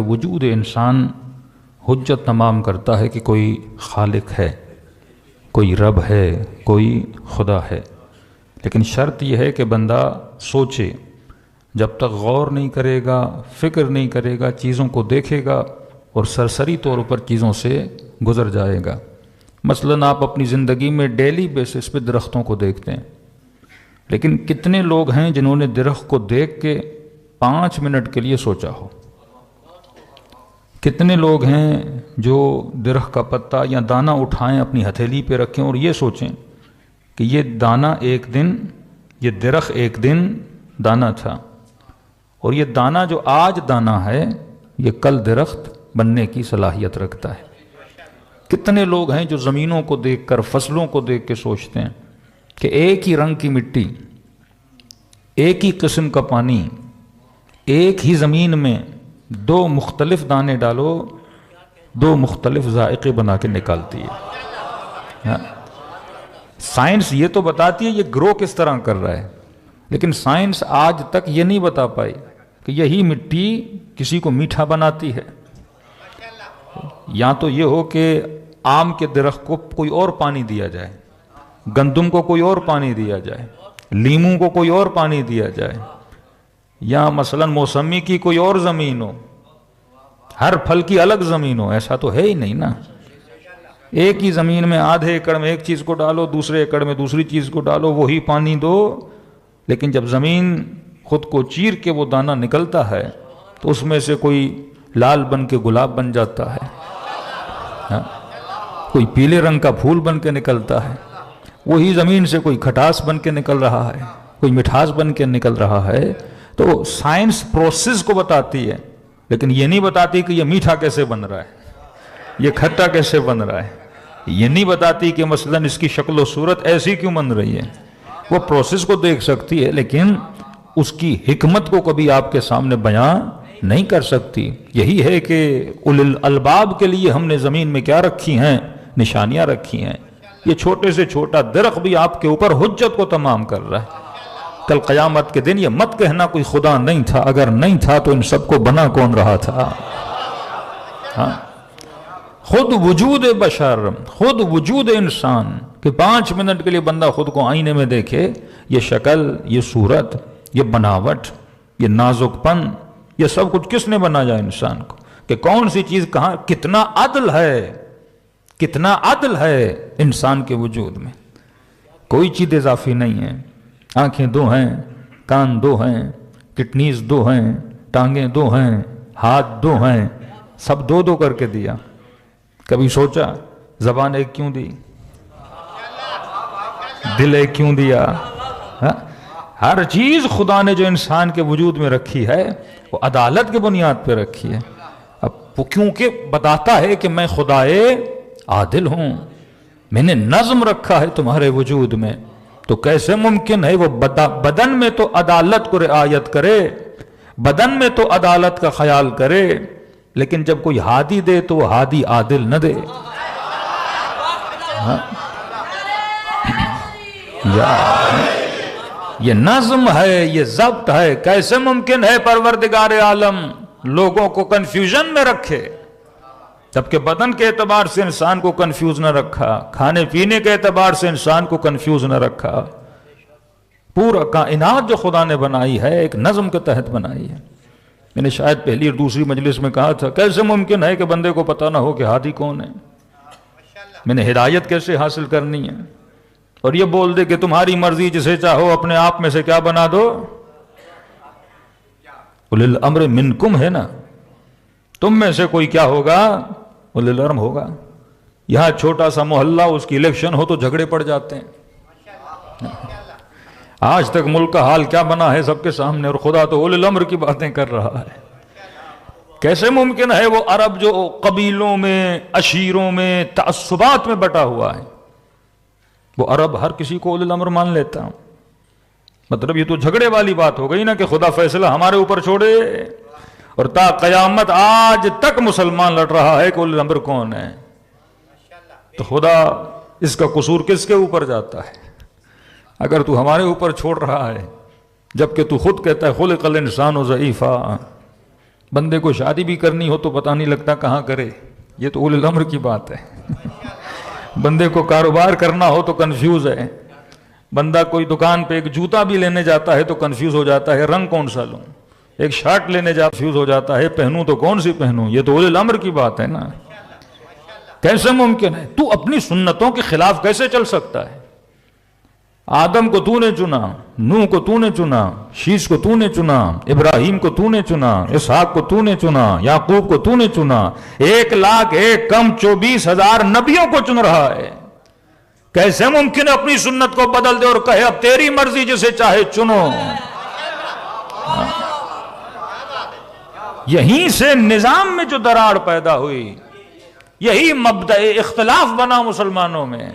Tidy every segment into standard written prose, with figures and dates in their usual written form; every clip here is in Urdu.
وجود انسان حجت تمام کرتا ہے کہ کوئی خالق ہے، کوئی رب ہے، کوئی خدا ہے، لیکن شرط یہ ہے کہ بندہ سوچے۔ جب تک غور نہیں کرے گا، فکر نہیں کرے گا، چیزوں کو دیکھے گا اور سرسری طور پر چیزوں سے گزر جائے گا۔ مثلاً آپ اپنی زندگی میں ڈیلی بیسس پہ درختوں کو دیکھتے ہیں، لیکن کتنے لوگ ہیں جنہوں نے درخت کو دیکھ کے 5 منٹ کے لیے سوچا ہو؟ کتنے لوگ ہیں جو درخت کا پتا یا دانہ اٹھائیں، اپنی ہتھیلی پہ رکھیں اور یہ سوچیں کہ یہ دانہ ایک دن، یہ درخت ایک دن دانہ تھا، اور یہ دانہ جو آج دانہ ہے یہ کل درخت بننے کی صلاحیت رکھتا ہے۔ کتنے لوگ ہیں جو زمینوں کو دیکھ کر، فصلوں کو دیکھ کے سوچتے ہیں کہ ایک ہی رنگ کی مٹی، ایک ہی قسم کا پانی، ایک ہی زمین میں 2 مختلف دانے ڈالو، 2 مختلف ذائقے بنا کے نکالتی ہے۔ سائنس یہ تو بتاتی ہے یہ گرو کس طرح کر رہا ہے، لیکن سائنس آج تک یہ نہیں بتا پائی کہ یہی مٹی کسی کو میٹھا بناتی ہے۔ یا تو یہ ہو کہ آم کے درخت کو کوئی اور پانی دیا جائے، گندم کو کوئی اور پانی دیا جائے، لیموں کو کوئی اور پانی دیا جائے، یا مثلا موسمی کی کوئی اور زمین ہو، ہر پھل کی الگ زمین ہو۔ ایسا تو ہے ہی نہیں نا۔ ایک ہی زمین میں آدھے ایکڑ میں ایک چیز کو ڈالو، دوسرے ایکڑ میں دوسری چیز کو ڈالو، وہی پانی دو، لیکن جب زمین خود کو چیر کے وہ دانہ نکلتا ہے تو اس میں سے کوئی لال بن کے گلاب بن جاتا ہے، کوئی پیلے رنگ کا پھول بن کے نکلتا ہے، وہی زمین سے کوئی کھٹاس بن کے نکل رہا ہے، کوئی مٹھاس بن کے نکل رہا ہے۔ تو سائنس پروسیس کو بتاتی ہے، لیکن یہ نہیں بتاتی کہ یہ میٹھا کیسے بن رہا ہے، یہ کھٹا کیسے بن رہا ہے، یہ نہیں بتاتی کہ مثلا اس کی شکل و صورت ایسی کیوں بن رہی ہے۔ وہ پروسیس کو دیکھ سکتی ہے، لیکن اس کی حکمت کو کبھی آپ کے سامنے بیان نہیں کر سکتی۔ یہی ہے کہ اولو الالباب کے لیے ہم نے زمین میں کیا رکھی ہیں؟ نشانیاں رکھی ہیں۔ یہ چھوٹے سے چھوٹا درخت بھی آپ کے اوپر حجت کو تمام کر رہا ہے۔ کل قیامت کے دن یہ مت کہنا کوئی خدا نہیں تھا، اگر نہیں تھا تو ان سب کو بنا کون رہا تھا؟ خود وجود بشر، خود وجود انسان کہ 5 منٹ کے لیے بندہ خود کو آئینے میں دیکھے، یہ شکل، یہ صورت، یہ بناوٹ، یہ نازک پن، یہ سب کچھ کس نے بنایا انسان کو؟ کہ کون سی چیز کہاں، کتنا عدل ہے، کتنا عدل ہے انسان کے وجود میں۔ کوئی چیز اضافی نہیں ہے۔ آنکھیں 2 ہیں، کان 2 ہیں، کڈنیز 2 ہیں، ٹانگیں 2 ہیں، ہاتھ 2 ہیں، سب 2 کر کے دیا۔ کبھی سوچا زبان ایک کیوں دی، دل ایک کیوں دیا؟ ہر چیز خدا نے جو انسان کے وجود میں رکھی ہے وہ عدالت کی بنیاد پہ رکھی ہے۔ اب وہ کیونکہ بتاتا ہے کہ میں خدائے عادل ہوں، میں نے نظم رکھا ہے تمہارے وجود میں، تو کیسے ممکن ہے وہ بدن میں تو عدالت کو رعایت کرے، بدن میں تو عدالت کا خیال کرے، لیکن جب کوئی ہادی دے تو وہ ہادی عادل نہ دے؟ یہ نظم ہے، یہ ضبط ہے۔ کیسے ممکن ہے پروردگار عالم لوگوں کو کنفیوژن میں رکھے، جبکہ بدن کے اعتبار سے انسان کو کنفیوز نہ رکھا، کھانے پینے کے اعتبار سے انسان کو کنفیوز نہ رکھا۔ پورا کائنات جو خدا نے بنائی ہے ایک نظم کے تحت بنائی ہے۔ میں نے شاید پہلی اور دوسری مجلس میں کہا تھا کیسے ممکن ہے کہ بندے کو پتہ نہ ہو کہ ہادی کون ہے، میں نے ہدایت کیسے حاصل کرنی ہے، اور یہ بول دے کہ تمہاری مرضی، جسے چاہو اپنے آپ میں سے کیا بنا دو۔ اولو الامر منکم ہے نا، تم میں سے کوئی کیا ہوگا؟ اولو الامر ہوگا۔ یہاں چھوٹا سا محلہ، اس کی الیکشن ہو تو جھگڑے پڑ جاتے ہیں۔ آج تک ملک کا حال کیا بنا ہے سب کے سامنے، اور خدا تو اولو الامر کی باتیں کر رہا ہے۔ کیسے ممکن ہے وہ عرب جو قبیلوں میں، عشیروں میں، تعصبات میں بٹا ہوا ہے، وہ عرب ہر کسی کو اولو الامر مان لیتا ہوں؟ مطلب یہ تو جھگڑے والی بات ہو گئی نا کہ خدا فیصلہ ہمارے اوپر چھوڑے، اور تا قیامت آج تک مسلمان لڑ رہا ہے کہ اولو الامر کون ہے۔ تو خدا اس کا قصور کس کے اوپر جاتا ہے اگر تو ہمارے اوپر چھوڑ رہا ہے، جبکہ تو خود کہتا ہے خلق الانسان ضعیفا، بندے کو شادی بھی کرنی ہو تو پتہ نہیں لگتا کہاں کرے، یہ تو اولو الامر کی بات ہے۔ بندے کو کاروبار کرنا ہو تو کنفیوز ہے، بندہ کوئی دکان پہ ایک جوتا بھی لینے جاتا ہے تو کنفیوز ہو جاتا ہے رنگ کون سا لوں، ایک شرٹ لینے جاتا کنفیوز ہو جاتا ہے پہنوں تو کون سی پہنوں، یہ تو اولو الامر کی بات ہے نا۔ کیسے ممکن ہے؟ تو اپنی سنتوں کے خلاف کیسے چل سکتا ہے؟ آدم کو تو نے چنا، نوح کو تو نے چنا، شیش کو تو نے چنا، ابراہیم کو تو نے چنا، اسحاق کو تو نے چنا، یعقوب کو تو نے چنا، 1,01,000 کم 24,000 نبیوں کو چن رہا ہے۔ کیسے ممکن ہے اپنی سنت کو بدل دے اور کہے اب تیری مرضی جسے چاہے چنو؟ یہیں سے نظام میں جو دراڑ پیدا ہوئی، یہی مبدأ اختلاف بنا مسلمانوں میں،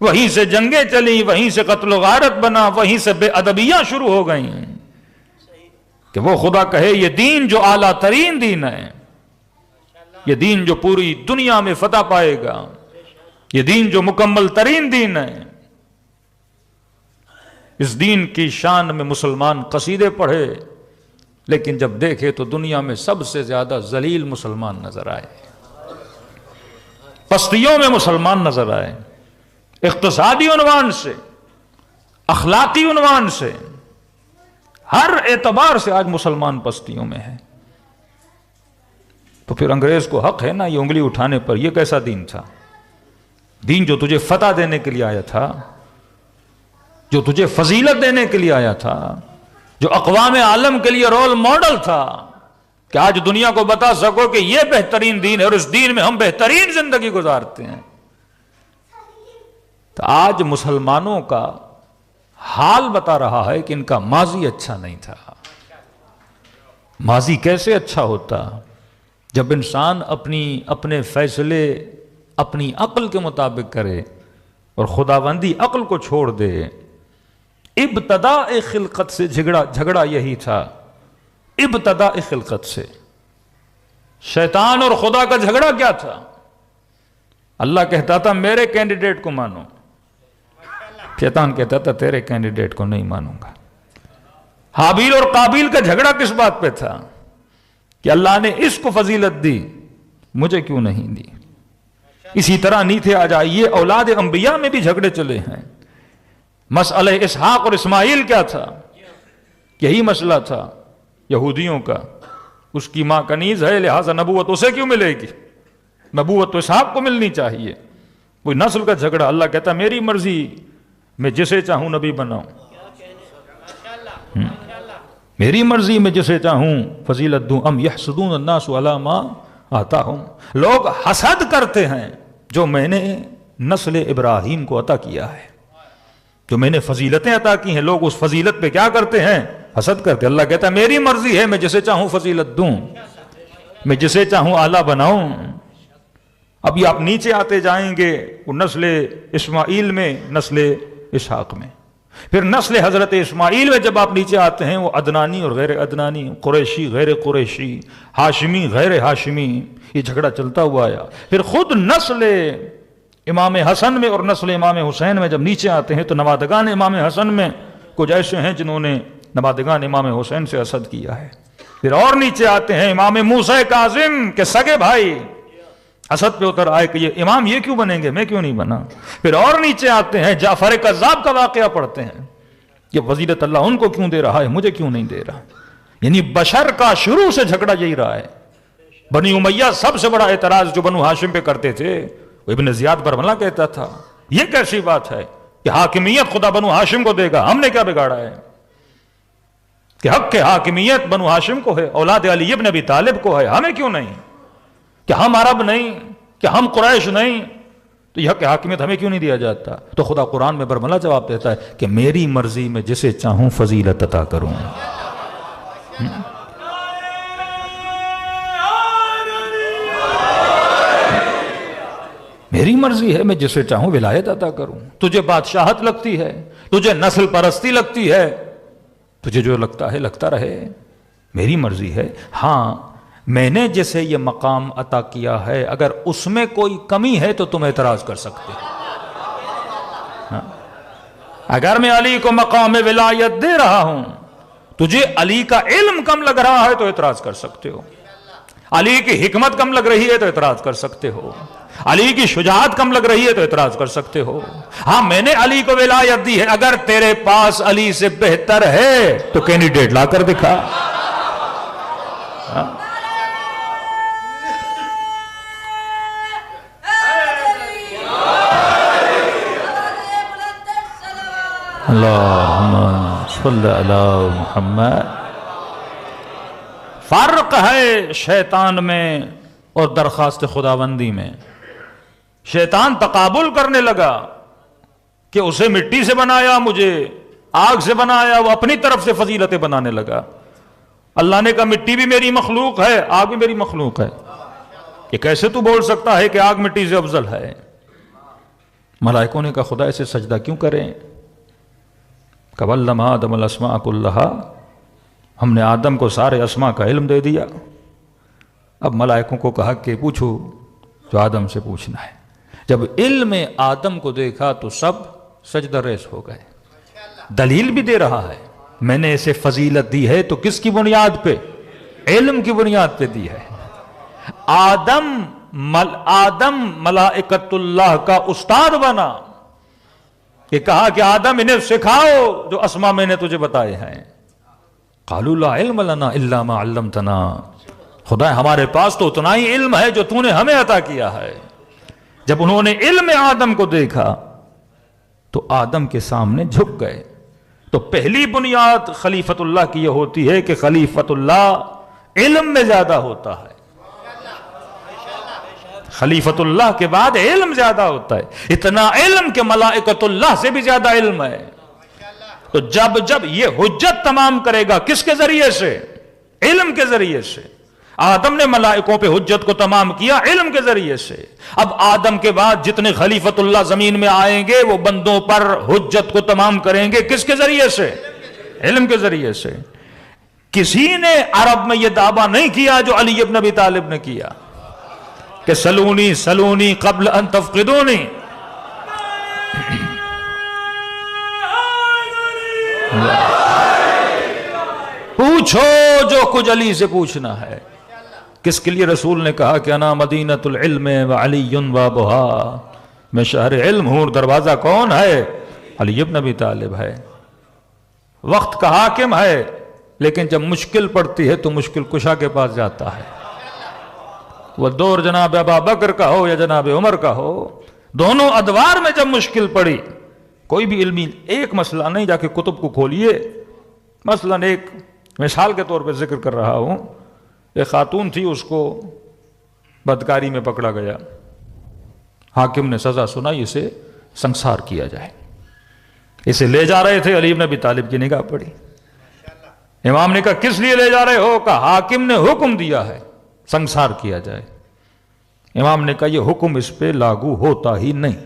وہیں سے جنگیں چلی، وہیں سے قتل و غارت بنا، وہیں سے بے ادبیاں شروع ہو گئیں کہ وہ خدا کہے یہ دین جو اعلیٰ ترین دین ہے، یہ دین جو پوری دنیا میں فتح پائے گا، یہ دین جو مکمل ترین دین ہے، اس دین کی شان میں مسلمان قصیدے پڑھے، لیکن جب دیکھے تو دنیا میں سب سے زیادہ ذلیل مسلمان نظر آئے، پستیوں میں مسلمان نظر آئے، اقتصادی عنوان سے، اخلاقی عنوان سے، ہر اعتبار سے آج مسلمان پستیوں میں ہے۔ تو پھر انگریز کو حق ہے نا یہ انگلی اٹھانے پر، یہ کیسا دین تھا؟ دین جو تجھے فتح دینے کے لیے آیا تھا، جو تجھے فضیلت دینے کے لیے آیا تھا، جو اقوام عالم کے لیے رول ماڈل تھا کہ آج دنیا کو بتا سکو کہ یہ بہترین دین ہے اور اس دین میں ہم بہترین زندگی گزارتے ہیں۔ تو آج مسلمانوں کا حال بتا رہا ہے کہ ان کا ماضی اچھا نہیں تھا۔ ماضی کیسے اچھا ہوتا جب انسان اپنے فیصلے اپنی عقل کے مطابق کرے اور خداوندی عقل کو چھوڑ دے۔ ابتداء خلقت سے جھگڑا یہی تھا، ابتداء خلقت سے شیطان اور خدا کا جھگڑا کیا تھا؟ اللہ کہتا تھا میرے کینڈیڈیٹ کو مانو، شیطان کہتا تھا تیرے کینڈیڈیٹ کو نہیں مانوں گا۔ حابیل اور قابیل کا جھگڑا کس بات پہ تھا کہ اللہ نے اس کو فضیلت دی مجھے کیوں نہیں دی؟ اسی طرح نیتھے آ جائیے اولاد انبیاء میں بھی جھگڑے چلے ہیں۔ مسئلہ اسحاق اور اسماعیل کیا تھا؟ یہی مسئلہ تھا یہودیوں کا، اس کی ماں کنیز ہے لہٰذا نبوت اسے کیوں ملے گی، نبوت تو اسحاق کو ملنی چاہیے۔ کوئی نسل کا جھگڑا، اللہ کہتا میری مرضی میں جسے چاہوں نبی بناؤں، میری مرضی میں جسے چاہوں فضیلت دوں۔ ام یحسدون الناس علی ما آتاہم، لوگ حسد کرتے ہیں جو میں نے نسل ابراہیم کو عطا کیا ہے، جو میں نے فضیلتیں عطا کی ہیں، لوگ اس فضیلت پہ کیا کرتے ہیں؟ حسد کرتے۔ اللہ کہتا ہے میری مرضی ہے میں جسے چاہوں فضیلت دوں، میں جسے چاہوں اعلیٰ بناؤں۔ ابھی آپ نیچے آتے جائیں گے وہ نسل اسماعیل میں، نسل اسحاق میں، پھر نسل حضرت اسماعیل میں جب آپ نیچے آتے ہیں وہ عدنانی اور غیر عدنانی، قریشی غیر قریشی، ہاشمی غیر ہاشمی، یہ جھگڑا چلتا ہوا آیا۔ پھر خود نسل امام حسن میں اور نسل امام حسین میں جب نیچے آتے ہیں تو نوادگان امام حسن میں کچھ ایسے ہیں جنہوں نے نوادگان امام حسین سے حسد کیا ہے۔ پھر اور نیچے آتے ہیں امام موسیٰ کاظم کے سگے بھائی حسد پہ اتر آئے کہ یہ امام یہ کیوں بنیں گے میں کیوں نہیں بنا۔ پھر اور نیچے آتے ہیں جعفر کذاب کا واقعہ پڑھتے ہیں، یہ فضیلت اللہ ان کو کیوں دے رہا ہے مجھے کیوں نہیں دے رہا۔ یعنی بشر کا شروع سے جھگڑا یہی رہا ہے۔ بنی امیہ سب سے بڑا اعتراض جو بنو ہاشم پہ کرتے تھے وہ ابن زیاد برملا کہتا تھا یہ کیسی بات ہے کہ حاکمیت خدا بنو ہاشم کو دے گا، ہم نے کیا بگاڑا ہے کہ حق کے حاکمیت بنو ہاشم کو ہے، اولاد علی ابن ابی طالب کو ہے، ہمیں کیوں نہیں؟ کہ ہم عرب نہیں، کہ ہم قریش نہیں، تو یہ حق حاکمیت ہمیں کیوں نہیں دیا جاتا؟ تو خدا قرآن میں برملا جواب دیتا ہے کہ میری مرضی میں جسے چاہوں فضیلت عطا کروں۔ میری مرضی ہے میں جسے چاہوں ولایت عطا کروں۔ تجھے بادشاہت لگتی ہے، تجھے نسل پرستی لگتی ہے، تجھے جو لگتا ہے لگتا رہے، میری مرضی ہے۔ ہاں میں نے جسے یہ مقام عطا کیا ہے اگر اس میں کوئی کمی ہے تو تم اعتراض کر سکتے ہاں؟ اگر میں علی کو مقام ولایت دے رہا ہوں تجھے علی کا علم کم لگ رہا ہے تو اعتراض کر سکتے ہو، علی کی حکمت کم لگ رہی ہے تو اعتراض کر سکتے ہو، علی کی شجاعت کم لگ رہی ہے تو اعتراض کر سکتے ہو۔ ہاں میں نے علی کو ولایت دی ہے، اگر تیرے پاس علی سے بہتر ہے تو کینڈیڈیٹ لا کر دکھا۔ اللہم صلی علی محمد۔ فرق ہے شیطان میں اور درخواست خداوندی میں۔ شیطان تقابل کرنے لگا کہ اسے مٹی سے بنایا، مجھے آگ سے بنایا، وہ اپنی طرف سے فضیلتیں بنانے لگا۔ اللہ نے کہا مٹی بھی میری مخلوق ہے، آگ بھی میری مخلوق ہے، یہ کیسے تو بول سکتا ہے کہ آگ مٹی سے افضل ہے؟ ملائکوں نے کہا خدا اسے سجدہ کیوں کریں؟ کَوَلَّمَ آدَمَ الْأَسْمَاءَ كُلَّهَا، ہم نے آدم کو سارے اسماء کا علم دے دیا۔ اب ملائکوں کو کہا کہ پوچھو جو آدم سے پوچھنا ہے۔ جب علم آدم کو دیکھا تو سب سجدہ ریز ہو گئے۔ دلیل بھی دے رہا ہے، میں نے اسے فضیلت دی ہے تو کس کی بنیاد پہ؟ علم کی بنیاد پہ دی ہے۔ آدم ملائکۃ اللہ کا استاد بنا، کہ کہا کہ آدم انہیں سکھاؤ جو اسماء میں نے تجھے بتائے ہیں۔ قالوا لا علم لنا الا ما علمتنا، خدا ہمارے پاس تو اتنا ہی علم ہے جو تو نے ہمیں عطا کیا ہے۔ جب انہوں نے علم آدم کو دیکھا تو آدم کے سامنے جھک گئے۔ تو پہلی بنیاد خلیفت اللہ کی یہ ہوتی ہے کہ خلیفت اللہ علم میں زیادہ ہوتا ہے۔ خلیفت اللہ کے بعد علم زیادہ ہوتا ہے، اتنا علم کہ ملائکۃ اللہ سے بھی زیادہ علم ہے۔ تو جب یہ حجت تمام کرے گا کس کے ذریعے سے؟ علم کے ذریعے سے۔ آدم نے ملائکوں پہ حجت کو تمام کیا علم کے ذریعے سے۔ اب آدم کے بعد جتنے خلیفت اللہ زمین میں آئیں گے وہ بندوں پر حجت کو تمام کریں گے کس کے ذریعے سے؟ علم کے ذریعے سے۔ کسی نے عرب میں یہ دعویٰ نہیں کیا جو علی ابن ابی طالب نے کیا کہ سلونی سلونی قبل ان تفقدونی۔ پوچھو جو کچھ علی سے پوچھنا ہے۔ کس کے لیے رسول نے کہا کہ انا مدینۃ العلم وعلی بابھا، میں شہر علم ہوں، دروازہ کون ہے؟ علی ابن ابی طالب ہے۔ وقت کا حاکم ہے، لیکن جب مشکل پڑتی ہے تو مشکل کشا کے پاس جاتا ہے۔ وہ دور جناب ابا بکر کا ہو یا جناب عمر کا ہو، دونوں ادوار میں جب مشکل پڑی، کوئی بھی علمی ایک مسئلہ نہیں جا کے کتب کو کھولیے۔ مثلا ایک مثال کے طور پہ ذکر کر رہا ہوں، ایک خاتون تھی، اس کو بدکاری میں پکڑا گیا، حاکم نے سزا سنائی، اسے سنسار کیا جائے۔ اسے لے جا رہے تھے، علی بن ابی طالب کی نگاہ پڑی۔ امام نے کہا کس لیے لے جا رہے ہو؟ کہا حاکم نے حکم دیا ہے سنسار کیا جائے۔ امام نے کہا یہ حکم اس پہ لاگو ہوتا ہی نہیں۔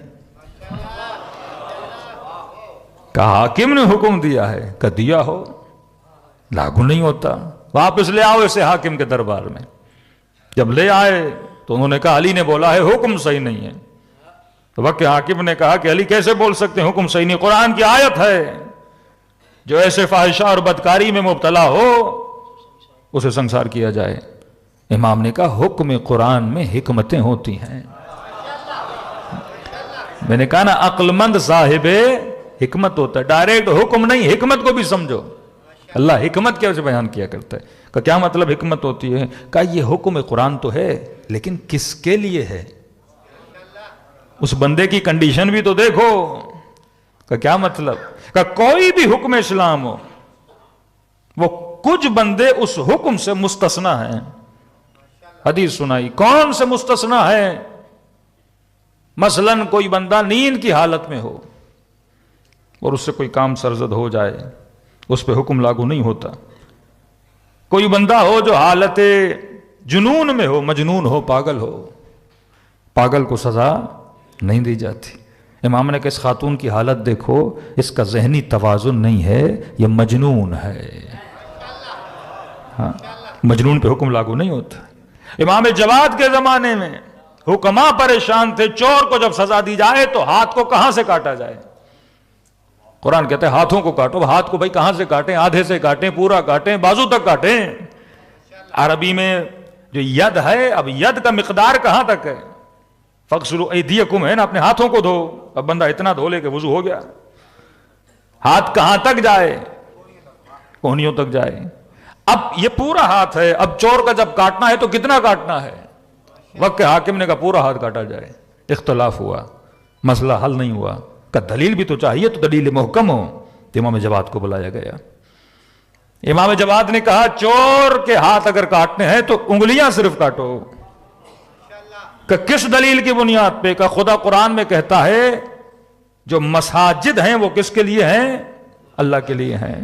کہا حاکم نے حکم دیا ہے، کہ دیا ہو، لاگو نہیں ہوتا، واپس لے آؤ اسے حاکم کے دربار میں۔ جب لے آئے تو انہوں نے کہا علی نے بولا ہے حکم صحیح نہیں ہے۔ تو وقت حاکم نے کہا کہ علی کیسے بول سکتے ہیں حکم صحیح نہیں؟ قرآن کی آیت ہے جو ایسے فاحشہ اور بدکاری میں مبتلا ہو اسے سنسار کیا جائے۔ امام نے کہا حکم قرآن میں حکمتیں ہوتی ہیں۔ میں نے کہا نا عقل مند صاحب حکمت ہوتا ہے، ڈائریکٹ حکم نہیں، حکمت کو بھی سمجھو۔ اللہ حکمت کیسے بیان کیا کرتا ہے؟ کہ کیا مطلب حکمت ہوتی ہے؟ کہ یہ حکم قرآن تو ہے لیکن کس کے لیے ہے؟ اس بندے کی کنڈیشن بھی تو دیکھو۔ کہ کیا مطلب؟ کہ کوئی بھی حکم اسلام ہو، وہ کچھ بندے اس حکم سے مستثنا ہیں۔ حدیث سنائی، کون سے مستثنا ہے؟ مثلا کوئی بندہ نیند کی حالت میں ہو اور اس سے کوئی کام سرزد ہو جائے، اس پہ حکم لاگو نہیں ہوتا۔ کوئی بندہ ہو جو حالت جنون میں ہو، مجنون ہو، پاگل ہو، پاگل کو سزا نہیں دی جاتی۔ امام نے کہا اس خاتون کی حالت دیکھو، اس کا ذہنی توازن نہیں ہے، یہ مجنون ہے۔ ہاں، مجنون پہ حکم لاگو نہیں ہوتا۔ امام جواد کے زمانے میں حکماء پریشان تھے، چور کو جب سزا دی جائے تو ہاتھ کو کہاں سے کاٹا جائے؟ قرآن کہتے ہیں ہاتھوں کو کاٹو. ہاتھ کو بھائی کہاں سے کاٹیں؟ آدھے سے کاٹیں, پورا کاٹیں, بازو تک کاٹیں. عربی میں جو ید ہے, اب ید کا مقدار کہاں تک ہے؟ فَاغْسِلُوا أَيْدِيَكُمْ ہے نا, اپنے ہاتھوں کو دھو. اب بندہ اتنا دھو لے کہ وضو ہو گیا. ہاتھ کہاں تک جائے؟ کونیوں تک جائے. اب یہ پورا ہاتھ ہے. اب چور کا جب کاٹنا ہے تو کتنا کاٹنا ہے؟ وقت حاکم نے کہا پورا ہاتھ کاٹا جائے. اختلاف ہوا, مسئلہ حل نہیں ہوا. کہ دلیل بھی تو چاہیے, تو دلیل محکم ہو. تو امام جواد کو بلایا گیا. امام جواد نے کہا چور کے ہاتھ اگر کاٹنے ہیں تو انگلیاں صرف کاٹو. کہ کس دلیل کی بنیاد پہ؟ کہ خدا قرآن میں کہتا ہے جو مساجد ہیں وہ کس کے لیے ہیں؟ اللہ کے لیے ہیں.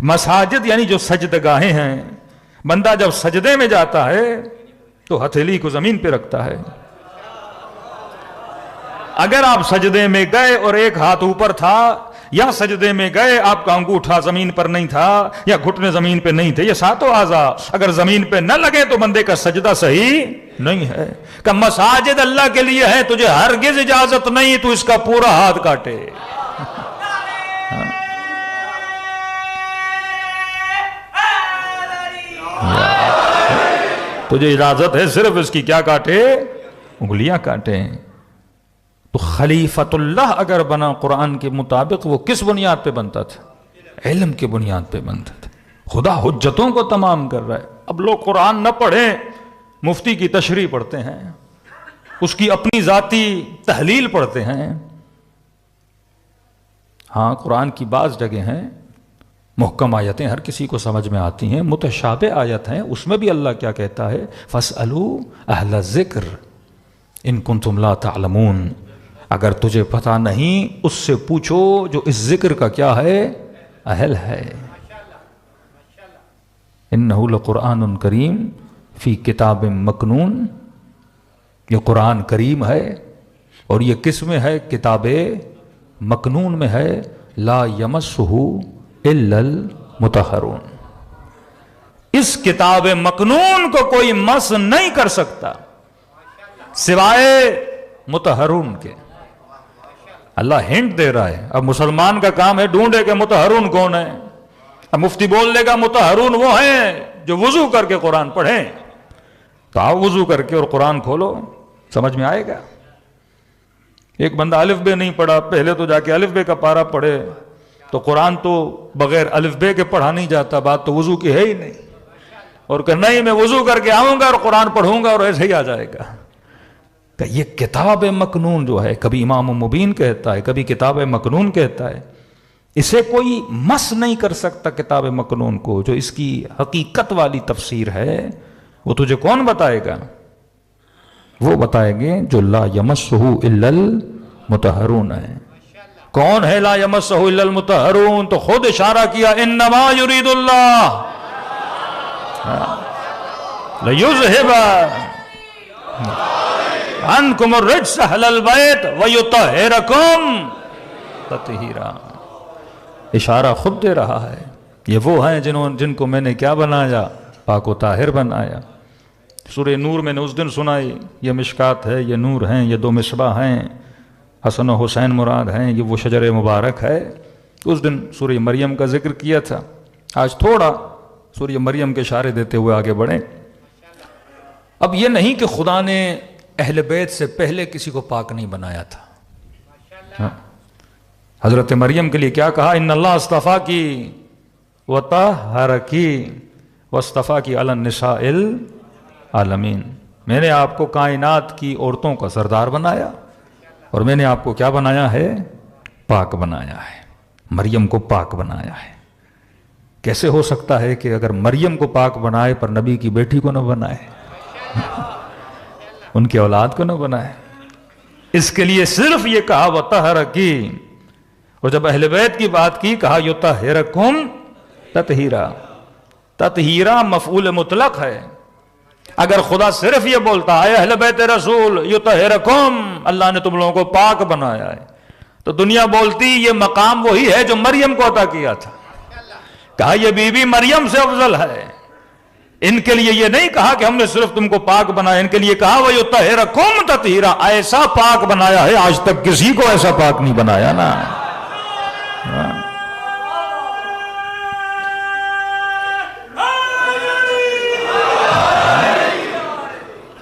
مساجد یعنی جو سجدگاہیں ہیں. بندہ جب سجدے میں جاتا ہے تو ہتھیلی کو زمین پہ رکھتا ہے. اگر آپ سجدے میں گئے اور ایک ہاتھ اوپر تھا, یا سجدے میں گئے آپ کا انگوٹھا زمین پر نہیں تھا, یا گھٹنے زمین پہ نہیں تھے, یہ ساتوں اعضاء اگر زمین پہ نہ لگے تو بندے کا سجدہ صحیح نہیں ہے. کہ مساجد اللہ کے لیے ہے, تجھے ہرگز اجازت نہیں تو اس کا پورا ہاتھ کاٹے. تجھے اجازت ہے صرف اس کی کیا کاٹے؟ انگلیاں کاٹے. تو خلیفۃ اللہ اگر بنا قرآن کے مطابق, وہ کس بنیاد پہ بنتا تھا؟ علم کے بنیاد پہ بنتا تھا. خدا حجتوں کو تمام کر رہا ہے. اب لوگ قرآن نہ پڑھیں, مفتی کی تشریح پڑھتے ہیں, اس کی اپنی ذاتی تحلیل پڑھتے ہیں. ہاں قرآن کی بعض جگہ ہیں محکم آیتیں ہر کسی کو سمجھ میں آتی ہیں, متشابہ آیت ہیں, اس میں بھی اللہ کیا کہتا ہے؟ فَاسْأَلُوا أَهْلَ الذِّكْرِ إِن كُنتُمْ لَا تَعْلَمُونَ. اگر تجھے پتہ نہیں اس سے پوچھو جو اس ذکر کا کیا ہے؟ اہل ہے. اِنَّهُ لَقُرْآنٌ کریم فی کتاب مکنون. یہ قرآن کریم ہے اور یہ کس میں ہے؟ کتاب مکنون میں ہے. لا یمسہ الا المطہرون. اس کتاب مکنون کو کوئی مس نہیں کر سکتا سوائے مطہرون کے. اللہ ہنٹ دے رہا ہے. اب مسلمان کا کام ہے ڈھونڈے کہ مطہرون کون ہے. اب مفتی بول لے گا مطہرون وہ ہیں جو وضو کر کے قرآن پڑھیں. تو آؤ وضو کر کے اور قرآن کھولو, سمجھ میں آئے گا. ایک بندہ الف بے نہیں پڑھا, پہلے تو جا کے الف بے کا پارا پڑھے, تو قرآن تو بغیر الف بے کے پڑھا نہیں جاتا. بات تو وضو کی ہے ہی نہیں. اور کہ نہیں میں وضو کر کے آؤں گا اور قرآن پڑھوں گا اور ایسے ہی آ جائے گا. کہ یہ کتاب مکنون جو ہے, کبھی امام مبین کہتا ہے, کبھی کتاب مکنون کہتا ہے, اسے کوئی مس نہیں کر سکتا کتاب مکنون کو. جو اس کی حقیقت والی تفسیر ہے وہ تجھے کون بتائے گا؟ وہ بتائیں گے جو لا یمسہ الا المطہرون ہے. کون ہے لا یمسہ الا المطہرون؟ تو خود اشارہ کیا انما یرید اللہ لیذہب عنکم الرجس اہل البیت ویطہرکم تطہیرا. اشارہ خود دے رہا ہے. یہ وہ ہیں جن کو میں نے کیا بنایا؟ پاک و طاہر بنایا. سورہ نور میں نے اس دن سنائی, یہ مشکات ہے, یہ نور ہیں, یہ دو مصباح ہیں, حسن و حسین مراد ہیں, یہ وہ شجر مبارک ہے. اس دن سورہ مریم کا ذکر کیا تھا. آج تھوڑا سورہ مریم کے اشارے دیتے ہوئے آگے بڑھیں. اب یہ نہیں کہ خدا نے اہل بیت سے پہلے کسی کو پاک نہیں بنایا تھا. حضرت مریم کے لیے کیا کہا؟ ان اللہ اصطفیٰ کی وطہرکی واصطفیٰ کی علی النساء العالمین. میں نے آپ کو کائنات کی عورتوں کا سردار بنایا اور میں نے آپ کو کیا بنایا ہے؟ پاک بنایا ہے. مریم کو پاک بنایا ہے. کیسے ہو سکتا ہے کہ اگر مریم کو پاک بنائے پر نبی کی بیٹی کو نہ بنائے, ان کی اولاد کو نہ بنائے؟ اس کے لیے صرف یہ کہا وطہرکی, اور جب اہل بیت کی بات کی کہا یطہرکم تطہیرا. تطہیرا مفعول مطلق ہے. اگر خدا صرف یہ بولتا ہے اہل بیت رسول یطہرکم, اللہ نے تم لوگوں کو پاک بنایا ہے, تو دنیا بولتی یہ مقام وہی ہے جو مریم کو عطا کیا تھا. کہا یہ بی بی مریم سے افضل ہے. ان کے لیے یہ نہیں کہا کہ ہم نے صرف تم کو پاک بنایا, ان کے لیے کہا وَيُطَهِّرَكُمْ تَطْهِيرًا. ایسا پاک بنایا ہے, آج تک کسی کو ایسا پاک نہیں بنایا نا.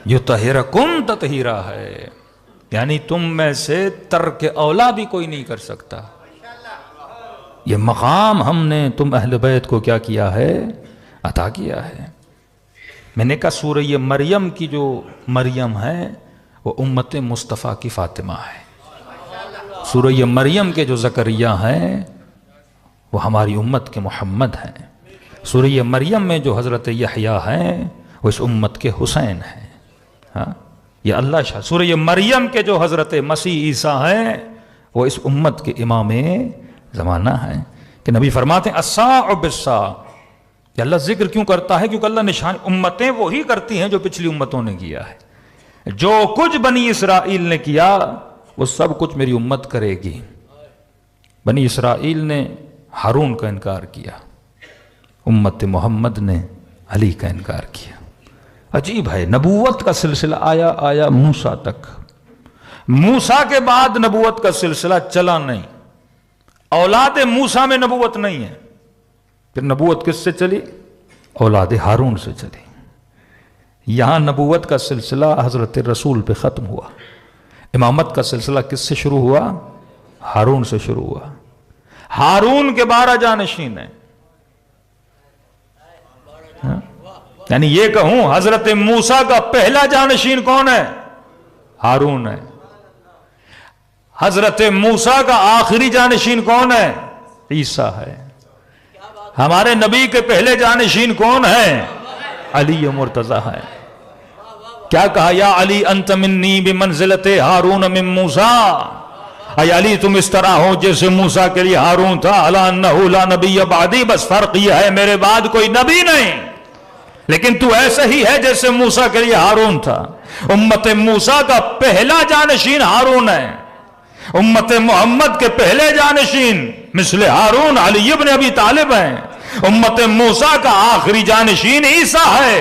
یطہرکم تطہیرا ہے، یعنی تم میں سے ترک اولا بھی کوئی نہیں کر سکتا۔ یہ مقام ہم نے تم اہل بیت کو کیا کیا ہے؟ عطا کیا ہے۔ میں نے کہا سورہ مریم کی جو مریم ہے وہ امت مصطفیٰ کی فاطمہ ہے، سورہ مریم کے جو زکریا ہیں وہ ہماری امت کے محمد ہیں، سورہ مریم میں جو حضرت یحییٰ ہیں وہ اس امت کے حسین ہیں۔ ہاں یہ اللہ شاہ، سورہ مریم کے جو حضرت مسیح عیسیٰ ہیں وہ اس امت کے امام زمانہ ہیں، کہ نبی فرماتے ہیں الساع بالساع۔ کہ اللہ ذکر کیوں کرتا ہے؟ کیونکہ اللہ نشان امتیں وہی کرتی ہیں جو پچھلی امتوں نے کیا ہے، جو کچھ بنی اسرائیل نے کیا وہ سب کچھ میری امت کرے گی۔ بنی اسرائیل نے ہارون کا انکار کیا، امت محمد نے علی کا انکار کیا۔ عجیب ہے، نبوت کا سلسلہ آیا موسیٰ تک، موسیٰ کے بعد نبوت کا سلسلہ چلا نہیں، اولاد موسیٰ میں نبوت نہیں ہے۔ پھر نبوت کس سے چلی؟ اولاد ہارون سے چلی۔ یہاں نبوت کا سلسلہ حضرت رسول پہ ختم ہوا، امامت کا سلسلہ کس سے شروع ہوا؟ ہارون سے شروع ہوا۔ ہارون کے 12 جانشین ہیں، یعنی یہ کہوں حضرت موسیٰ کا پہلا جانشین کون ہے؟ ہارون ہے۔ حضرت موسیٰ کا آخری جانشین کون ہے؟ عیسیٰ ہے۔ ہمارے نبی کے پہلے جانشین کون ہیں؟ علی مرتضیٰ ہے۔ کیا کہا؟ یا علی انت منی بمنزلت ہارون من موسیٰ، اے علی تم اس طرح ہو جیسے موسیٰ کے لیے ہارون تھا، الا انہ لا نبی بعدی، بس فرق یہ ہے میرے بعد کوئی نبی نہیں، لیکن تو ایسے ہی ہے جیسے موسیٰ کے لیے ہارون تھا۔ امت موسیٰ کا پہلا جانشین ہارون ہے، امت محمد کے پہلے جانشین مثل ہارون علی ابن ابی طالب ہیں، امت موسیٰ کا آخری جانشین عیسیٰ ہے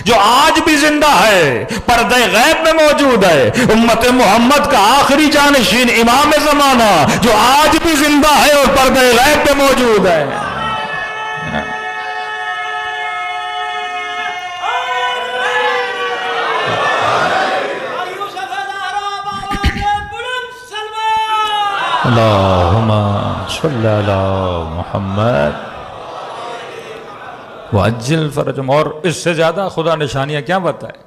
جو آج بھی زندہ ہے، پردہ غیب میں موجود ہے۔ امت محمد کا آخری جانشین امام زمانہ جو آج بھی زندہ ہے اور پردہ غیب میں موجود ہے۔ اللہم صلی علی محمد وعجل فرجہم۔ اور اس سے زیادہ خدا نشانیاں کیا بتائے؟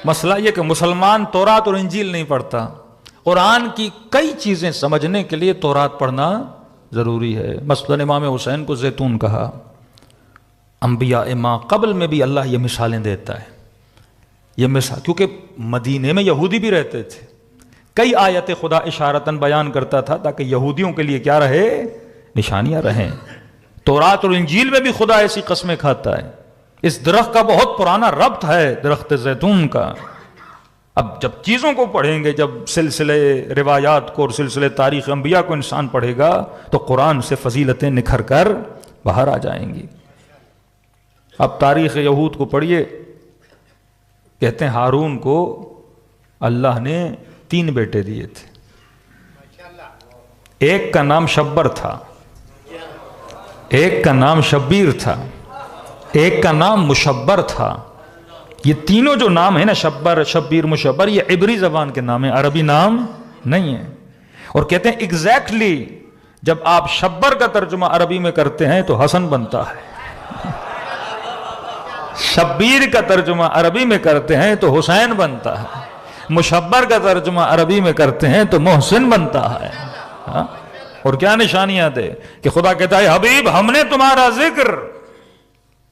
مسئلہ یہ کہ مسلمان تورات اور انجیل نہیں پڑھتا، قرآن کی کئی چیزیں سمجھنے کے لیے تورات پڑھنا ضروری ہے۔ مثلا امام حسین کو زیتون کہا، انبیاء ما قبل میں بھی اللہ یہ مثالیں دیتا ہے، یہ مثال کیونکہ مدینے میں یہودی بھی رہتے تھے، کئی آیت خدا اشارتاً بیان کرتا تھا تاکہ یہودیوں کے لیے کیا رہے؟ نشانیاں رہیں۔ تورات اور انجیل میں بھی خدا ایسی قسمیں کھاتا ہے۔ اس درخت کا بہت پرانا ربط ہے درخت زیتون کا۔ اب جب چیزوں کو پڑھیں گے، جب سلسلے روایات کو اور سلسلے تاریخ انبیاء کو انسان پڑھے گا تو قرآن سے فضیلتیں نکھر کر باہر آ جائیں گی۔ اب تاریخ یہود کو پڑھیے، کہتے ہیں ہارون کو اللہ نے 3 بیٹے دیے تھے، ایک کا نام شبر تھا، ایک کا نام شبیر تھا، ایک کا نام مشبر تھا۔ یہ تینوں جو نام ہیں نا، شبر، شبیر، مشبر، یہ عبری زبان کے نام ہیں، عربی نام نہیں ہیں۔ اور کہتے ہیں ایگزیکٹلی جب آپ شبر کا ترجمہ عربی میں کرتے ہیں تو حسن بنتا ہے، شبیر کا ترجمہ عربی میں کرتے ہیں تو حسین بنتا ہے، مشبر کا ترجمہ عربی میں کرتے ہیں تو محسن بنتا ہے۔ اور کیا نشانیاں دے کہ خدا کہتا ہے حبیب ہم نے تمہارا ذکر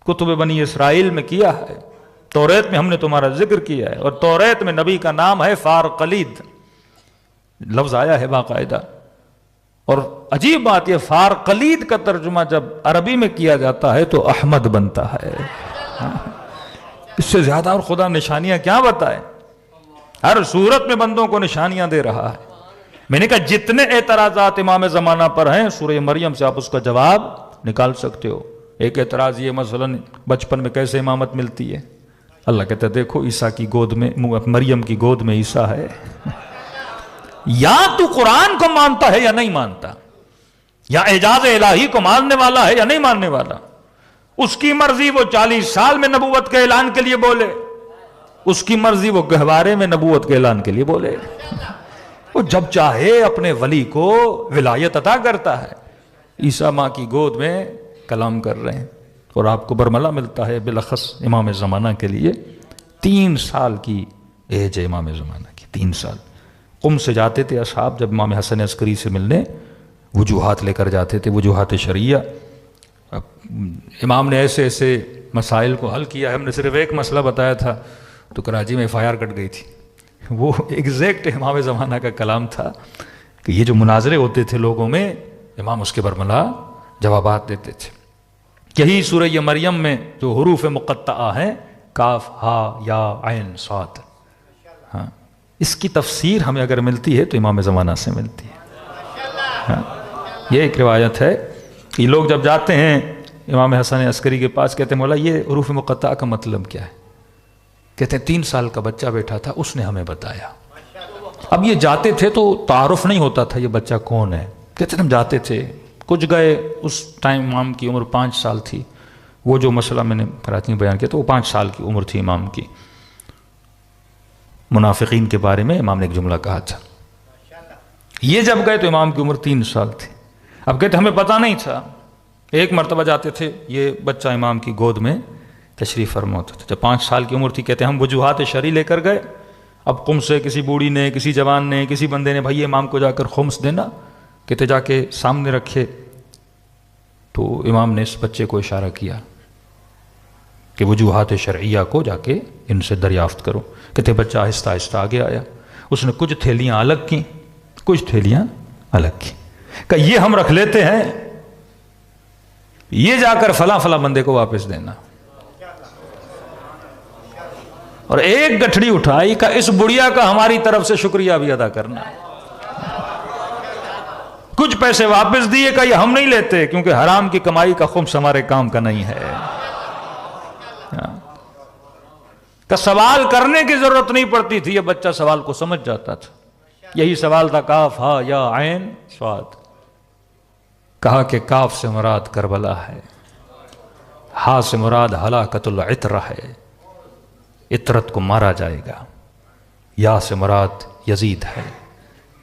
کتب بنی اسرائیل میں کیا ہے، توریت میں ہم نے تمہارا ذکر کیا ہے، اور توریت میں نبی کا نام ہے فارقلید، لفظ آیا ہے باقاعدہ۔ اور عجیب بات یہ، فارقلید کا ترجمہ جب عربی میں کیا جاتا ہے تو احمد بنتا ہے۔ اس سے زیادہ اور خدا نشانیاں کیا بتائے؟ ہر صورت میں بندوں کو نشانیاں دے رہا ہے۔ میں نے کہا جتنے اعتراضات امام زمانہ پر ہیں سورہ مریم سے آپ اس کا جواب نکال سکتے ہو۔ ایک اعتراض یہ مثلا بچپن میں کیسے امامت ملتی ہے؟ اللہ کہتا ہے دیکھو عیسیٰ کی گود میں، مریم کی گود میں عیسیٰ ہے۔ یا تو قرآن کو مانتا ہے یا نہیں مانتا، یا اعجاز الہی کو ماننے والا ہے یا نہیں ماننے والا۔ اس کی مرضی، وہ 40 سال میں نبوت کے اعلان کے لیے بولے، اس کی مرضی، وہ گہوارے میں نبوت کے اعلان کے لیے بولے. وہ جب چاہے اپنے ولی کو ولایت عطا کرتا ہے. عیسیٰ ماں کی گود میں کلام کر رہے ہیں اور آپ کو برملا ملتا ہے بالاخص امام زمانہ کے لیے. 3 سال کی ایج ہے امام زمانہ کی، 3 سال. قم سے جاتے تھے اصحاب جب امام حسن عسکری سے ملنے، وجوہات لے کر جاتے تھے، وجوہات شرعیہ. امام نے ایسے ایسے مسائل کو حل کیا ہے. ہم نے صرف ایک مسئلہ بتایا تھا تو کراچی میں FIR کٹ گئی تھی. وہ ایگزیکٹ امام زمانہ کا کلام تھا کہ یہ جو مناظرے ہوتے تھے لوگوں میں، امام اس کے برملا جوابات دیتے تھے. یہی سورہ مریم میں جو حروف مقطعہ ہیں، کاف، ہا، یا، عین، صاد، ہاں، اس کی تفسیر ہمیں اگر ملتی ہے تو امام زمانہ سے ملتی ہے. ہاں، یہ ایک روایت ہے. یہ لوگ جب جاتے ہیں امام حسن عسکری کے پاس، کہتے ہیں مولا یہ حروف مقطعہ کا مطلب کیا ہے؟ کہتے ہیں 3 سال کا بچہ بیٹھا تھا، اس نے ہمیں بتایا. اب یہ جاتے تھے تو تعارف نہیں ہوتا تھا یہ بچہ کون ہے. کہتے ہیں ہم جاتے تھے، کچھ گئے. اس ٹائم امام کی عمر 5 سال تھی. وہ جو مسئلہ میں نے کراچی میں بیان کیا تو وہ 5 سال کی عمر تھی امام کی. منافقین کے بارے میں امام نے ایک جملہ کہا تھا. یہ جب گئے تو امام کی عمر 3 سال تھی. اب کہتے ہمیں پتہ نہیں تھا. ایک مرتبہ جاتے تھے، یہ بچہ امام کی گود میں تشریف فرما ہوتا تھا. جب 5 سال کی عمر تھی، کہتے ہم وجوہات شرعی لے کر گئے. اب قم سے کسی بوڑھی نے، کسی جوان نے، کسی بندے نے، بھائی امام کو جا کر خمس دینا. کہتے جا کے سامنے رکھے تو امام نے اس بچے کو اشارہ کیا کہ وجوہات شرعیہ کو جا کے ان سے دریافت کرو. کہتے بچہ آہستہ آہستہ آگے آیا. اس نے کچھ تھیلیاں الگ کی، کچھ تھیلیاں الگ کی. کہ یہ ہم رکھ لیتے ہیں، یہ جا کر فلاں فلاں بندے کو واپس دینا. اور ایک گٹھڑی اٹھائی کہ اس بڑھیا کا ہماری طرف سے شکریہ بھی ادا کرنا. کچھ پیسے واپس دیے کہ یہ ہم نہیں لیتے کیونکہ حرام کی کمائی کا خمس ہمارے کام کا نہیں ہے. کہ سوال کرنے کی ضرورت نہیں پڑتی تھی، یہ بچہ سوال کو سمجھ جاتا تھا. یہی سوال تھا کاف، ہا، یا، عین، صاد. کہا کہ کاف سے مراد کربلا ہے، ہا سے مراد ہلاکت العطرہ ہے، عطرت کو مارا جائے گا. یا سے مراد یزید ہے،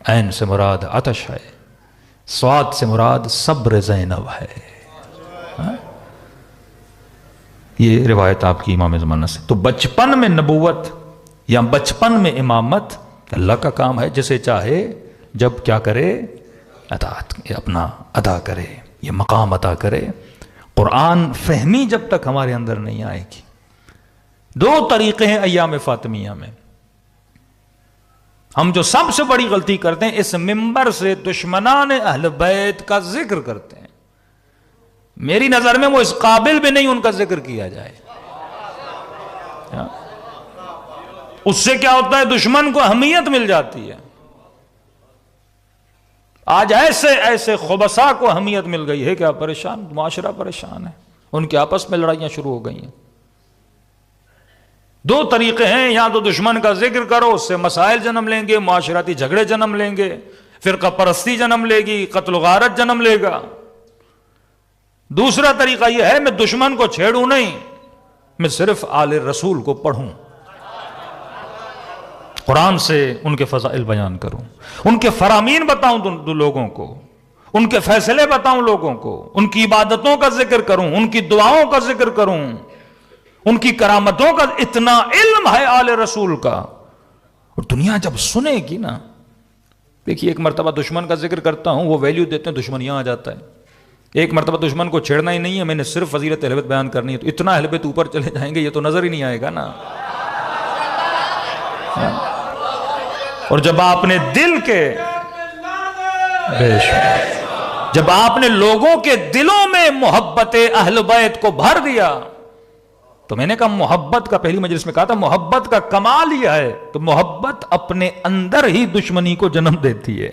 عین سے مراد عطش ہے، صاد سے مراد صبر زینب ہے. یہ روایت آپ کی امام زمانہ سے. تو بچپن میں نبوت یا بچپن میں امامت اللہ کا کام ہے. جسے چاہے جب کیا کرے، اپنا ادا کرے، یہ مقام عطا کرے. قرآن فہمی جب تک ہمارے اندر نہیں آئے گی. 2 طریقے ہیں ایام فاطمیہ میں. ہم جو سب سے بڑی غلطی کرتے ہیں، اس منبر سے دشمنان اہل بیت کا ذکر کرتے ہیں. میری نظر میں وہ اس قابل بھی نہیں ان کا ذکر کیا جائے. اس سے کیا ہوتا ہے، دشمن کو اہمیت مل جاتی ہے. آج ایسے ایسے خبثاء کو اہمیت مل گئی ہے کہ آپ پریشان، معاشرہ پریشان ہے. ان کے آپس میں لڑائیاں شروع ہو گئی ہیں. 2 طریقے ہیں، یا تو دشمن کا ذکر کرو، اس سے مسائل جنم لیں گے، معاشرتی جھگڑے جنم لیں گے، فرقہ پرستی جنم لے گی، قتل و غارت جنم لے گا. دوسرا طریقہ یہ ہے میں دشمن کو چھیڑوں نہیں، میں صرف آل رسول کو پڑھوں، قرآن سے ان کے فضائل بیان کروں، ان کے فرامین بتاؤں لوگوں کو، ان کے فیصلے بتاؤں لوگوں کو، ان کی عبادتوں کا ذکر کروں، ان کی دعاؤں کا ذکر کروں، ان کی کرامتوں کا. اتنا علم ہے آل رسول کا. اور دنیا جب سنے گی نا، دیکھیے ایک مرتبہ دشمن کا ذکر کرتا ہوں، وہ ویلیو دیتے ہیں، دشمن یہاں آ جاتا ہے. ایک مرتبہ دشمن کو چھیڑنا ہی نہیں ہے، میں نے صرف فضیلت اہل بیت بیان کرنی ہے، تو اتنا اہل بیت اوپر چلے جائیں گے یہ تو نظر ہی نہیں آئے گا نا. اور جب آپ نے دل کے جب آپ نے لوگوں کے دلوں میں محبت اہل بیت کو بھر دیا، تو میں نے کہا محبت کا، پہلی مجلس میں کہا تھا محبت کا کمال یہ ہے، تو محبت اپنے اندر ہی دشمنی کو جنم دیتی ہے.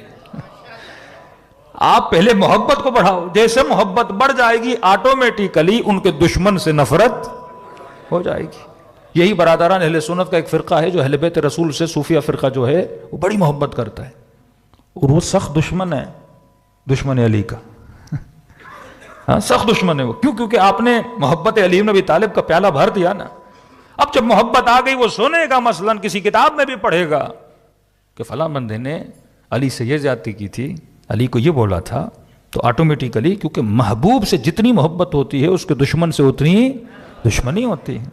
آپ پہلے محبت کو بڑھاؤ، جیسے محبت بڑھ جائے گی آٹومیٹیکلی ان کے دشمن سے نفرت ہو جائے گی. یہی برادران اہل سنت کا ایک فرقہ ہے جو اہل بیت رسول سے، صوفیہ فرقہ جو ہے، وہ بڑی محبت کرتا ہے، اور وہ سخت دشمن ہے، دشمن علی کا. ہاں سخت دشمن ہے وہ. کیوں؟ کیونکہ آپ نے محبت علی بن ابی طالب کا پیالہ بھر دیا نا. اب جب محبت آ گئی وہ سنے گا، مثلا کسی کتاب میں بھی پڑھے گا کہ فلاں بندے نے علی سے یہ زیادتی کی تھی، علی کو یہ بولا تھا، تو آٹومیٹیکلی کیونکہ محبوب سے جتنی محبت ہوتی ہے اس کے دشمن سے اتنی دشمنی ہوتی ہے۔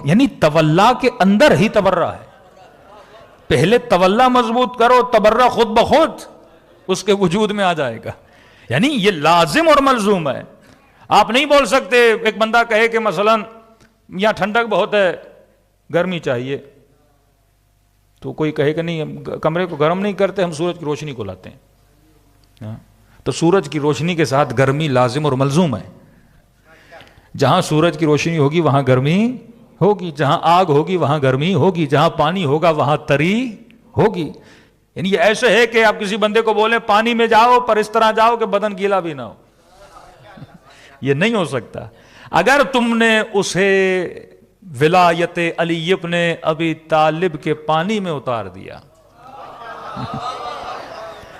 یعنی تولا کے اندر ہی تبرہ ہے، پہلے تولا مضبوط کرو، تبرہ خود بخود اس کے وجود میں آ جائے گا۔ یعنی یہ لازم اور ملزوم ہے۔ آپ نہیں بول سکتے ایک بندہ کہے کہ مثلا یہاں ٹھنڈک بہت ہے، گرمی چاہیے، تو کوئی کہے کہ نہیں ہم کمرے کو گرم نہیں کرتے، ہم سورج کی روشنی کو لاتے ہیں۔ تو سورج کی روشنی کے ساتھ گرمی لازم اور ملزوم ہے۔ جہاں سورج کی روشنی ہوگی وہاں گرمی ہوگی، جہاں آگ ہوگی وہاں گرمی ہوگی، جہاں پانی ہوگا وہاں تری ہوگی۔ یعنی یہ ایسے ہے کہ آپ کسی بندے کو بولیں پانی میں جاؤ پر اس طرح جاؤ کہ بدن گیلا بھی نہ ہو، یہ نہیں ہو سکتا۔ اگر تم نے اسے ولایت علی ابن ابی طالب کے پانی میں اتار دیا،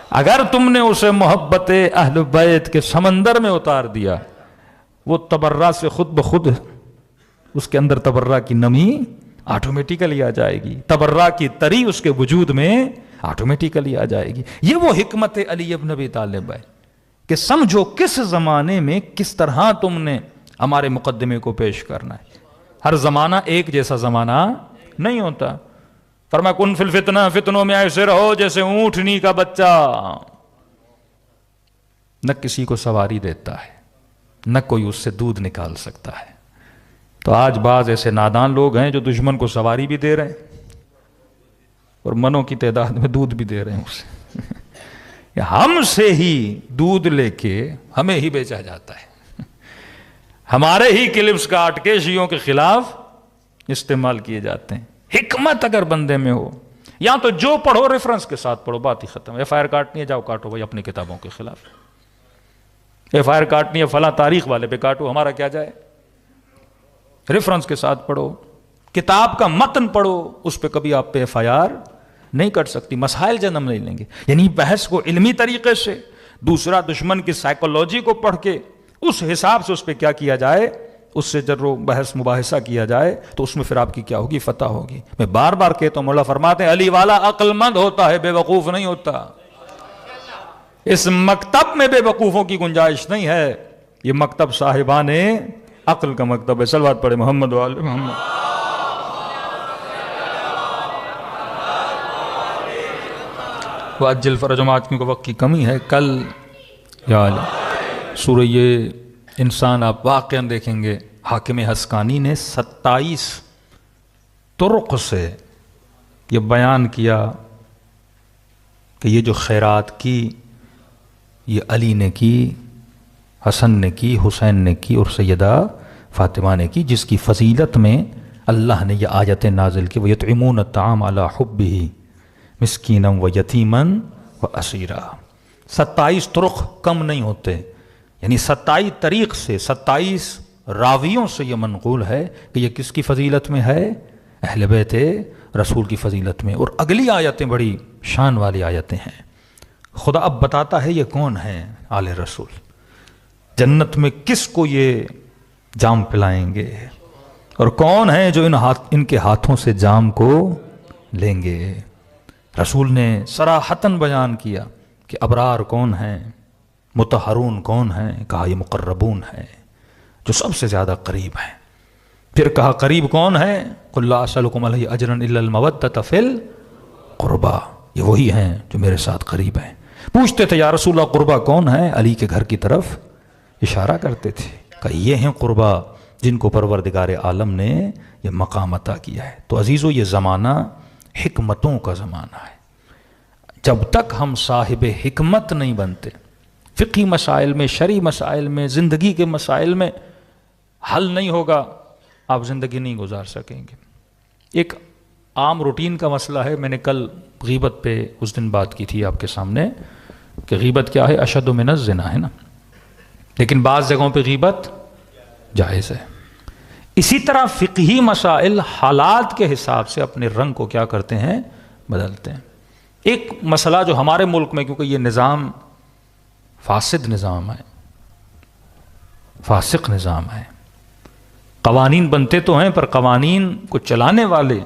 اگر تم نے اسے محبت اہل بیت کے سمندر میں اتار دیا، وہ تبرہ سے خود بخود اس کے اندر تبرہ کی نمی آٹومیٹیکلی آ جائے گی، تبرہ کی تری اس کے وجود میں آٹومیٹیکلی آ جائے گی۔ یہ وہ حکمت علی ابن ابی طالب ہے کہ سمجھو کس زمانے میں کس طرح تم نے ہمارے مقدمے کو پیش کرنا ہے۔ ہر زمانہ ایک جیسا زمانہ نہیں ہوتا۔ فرمایا کن فی الفتنہ، فتنوں میں ایسے رہو جیسے اونٹنی کا بچہ نہ کسی کو سواری دیتا ہے نہ کوئی اس سے دودھ نکال سکتا ہے۔ تو آج بعض ایسے نادان لوگ ہیں جو دشمن کو سواری بھی دے رہے ہیں اور منوں کی تعداد میں دودھ بھی دے رہے ہیں اسے۔ ہم سے ہی دودھ لے کے ہمیں ہی بیچا جاتا ہے، ہمارے ہی کلپس کاٹ کے شیعوں کے خلاف استعمال کیے جاتے ہیں۔ حکمت اگر بندے میں ہو، یا تو جو پڑھو ریفرنس کے ساتھ پڑھو، بات ہی ختم۔ ایف آئی آر کاٹنی ہے، جاؤ کاٹو بھائی اپنی کتابوں کے خلاف۔ ایف آئی آر کاٹنی ہے فلاں تاریخ والے پہ کاٹو، ہمارا کیا جائے؟ ریفرنس کے ساتھ پڑھو، کتاب کا متن پڑھو، اس پہ کبھی آپ پہ ایف آئی آر نہیں کٹ سکتی، مسائل جنم نہیں لیں گے۔ یعنی بحث کو علمی طریقے سے، دوسرا دشمن کی سائیکولوجی کو پڑھ کے اس حساب سے اس پہ کیا کیا جائے، اس سے جر و بحث مباحثہ کیا جائے، تو اس میں پھر آپ کی کیا ہوگی؟ فتح ہوگی۔ میں بار بار کہتا ہوں، مولا فرماتے ہیں علی والا عقل مند ہوتا ہے، بے وقوف نہیں ہوتا۔ اس مکتب میں بے وقوفوں کی گنجائش نہیں ہے، یہ مکتب صاحبان عقل کا مکتب ہے۔ صلوات پڑھے محمد و آل محمد۔ وَأَجِّلْ فَرَجَهُمْ، آج کیونکہ وقت کی کمی ہے، کل یا سورہ یہ انسان آپ واقعاً دیکھیں گے، حاکم حسکانی نے 27 طرق سے یہ بیان کیا کہ یہ جو خیرات کی یہ علی نے کی، حسن نے کی، حسین نے کی اور سیدہ فاطمہ نے کی، جس کی فضیلت میں اللہ نے یہ آیتیں نازل کی وَيُطْعِمُونَ الطَّعَامَ عَلَىٰ حُبِّهِ مِسْكِينًا وَيَتِيمًا وَأَسِيرًا۔ 27 طرق کم نہیں ہوتے، یعنی 27 طریق سے، 27 راویوں سے یہ منقول ہے کہ یہ کس کی فضیلت میں ہے؟ اہل بیت رسول کی فضیلت میں۔ اور اگلی آیتیں بڑی شان والی آیتیں ہیں۔ خدا اب بتاتا ہے یہ کون ہیں آل رسول، جنت میں کس کو یہ جام پلائیں گے، اور کون ہیں جو ان کے ہاتھوں سے جام کو لیں گے۔ رسول نے صراحتاً بیان کیا کہ ابرار کون ہیں، مطہرون کون ہیں، کہا یہ مقربون ہیں جو سب سے زیادہ قریب ہیں۔ پھر کہا قریب کون ہیں، قل لا اسألکم علیہ اجرا الا المودۃ فی القربى، یہ وہی ہیں جو میرے ساتھ قریب ہیں۔ پوچھتے تھے یا رسول اللہ قربا کون ہے، علی کے گھر کی طرف اشارہ کرتے تھے، کہ یہ ہیں قربا جن کو پروردگار عالم نے یہ مقام عطا کیا ہے۔ تو عزیزو یہ زمانہ حکمتوں کا زمانہ ہے۔ جب تک ہم صاحب حکمت نہیں بنتے، فقہی مسائل میں، شرعی مسائل میں، زندگی کے مسائل میں حل نہیں ہوگا، آپ زندگی نہیں گزار سکیں گے۔ ایک عام روٹین کا مسئلہ ہے، میں نے کل غیبت پہ اس دن بات کی تھی آپ کے سامنے کہ غیبت کیا ہے، اشد من الزنا ہے نا، لیکن بعض جگہوں پہ غیبت جائز ہے۔ اسی طرح فقہی مسائل حالات کے حساب سے اپنے رنگ کو کیا کرتے ہیں، بدلتے ہیں۔ ایک مسئلہ جو ہمارے ملک میں، کیونکہ یہ نظام فاسد نظام ہے، فاسق نظام ہے، قوانین بنتے تو ہیں پر قوانین کو چلانے والے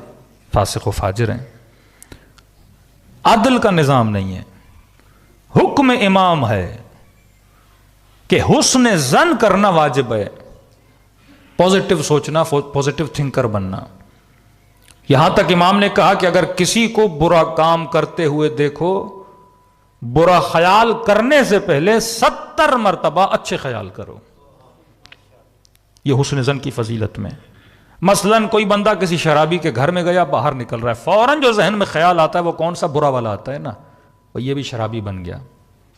فاسق و فاجر ہیں. عدل کا نظام نہیں ہے. حکم امام ہے کہ حسن ظن کرنا واجب ہے، پازیٹو سوچنا، پازیٹو تھنکر بننا. یہاں تک امام نے کہا کہ اگر کسی کو برا کام کرتے ہوئے دیکھو، برا خیال کرنے سے پہلے 70 مرتبہ اچھے خیال کرو. یہ حسن ظن کی فضیلت میں. مثلا کوئی بندہ کسی شرابی کے گھر میں گیا، باہر نکل رہا ہے، فوراً جو ذہن میں خیال آتا ہے وہ کون سا؟ برا والا آتا ہے نا، وہ یہ بھی شرابی بن گیا،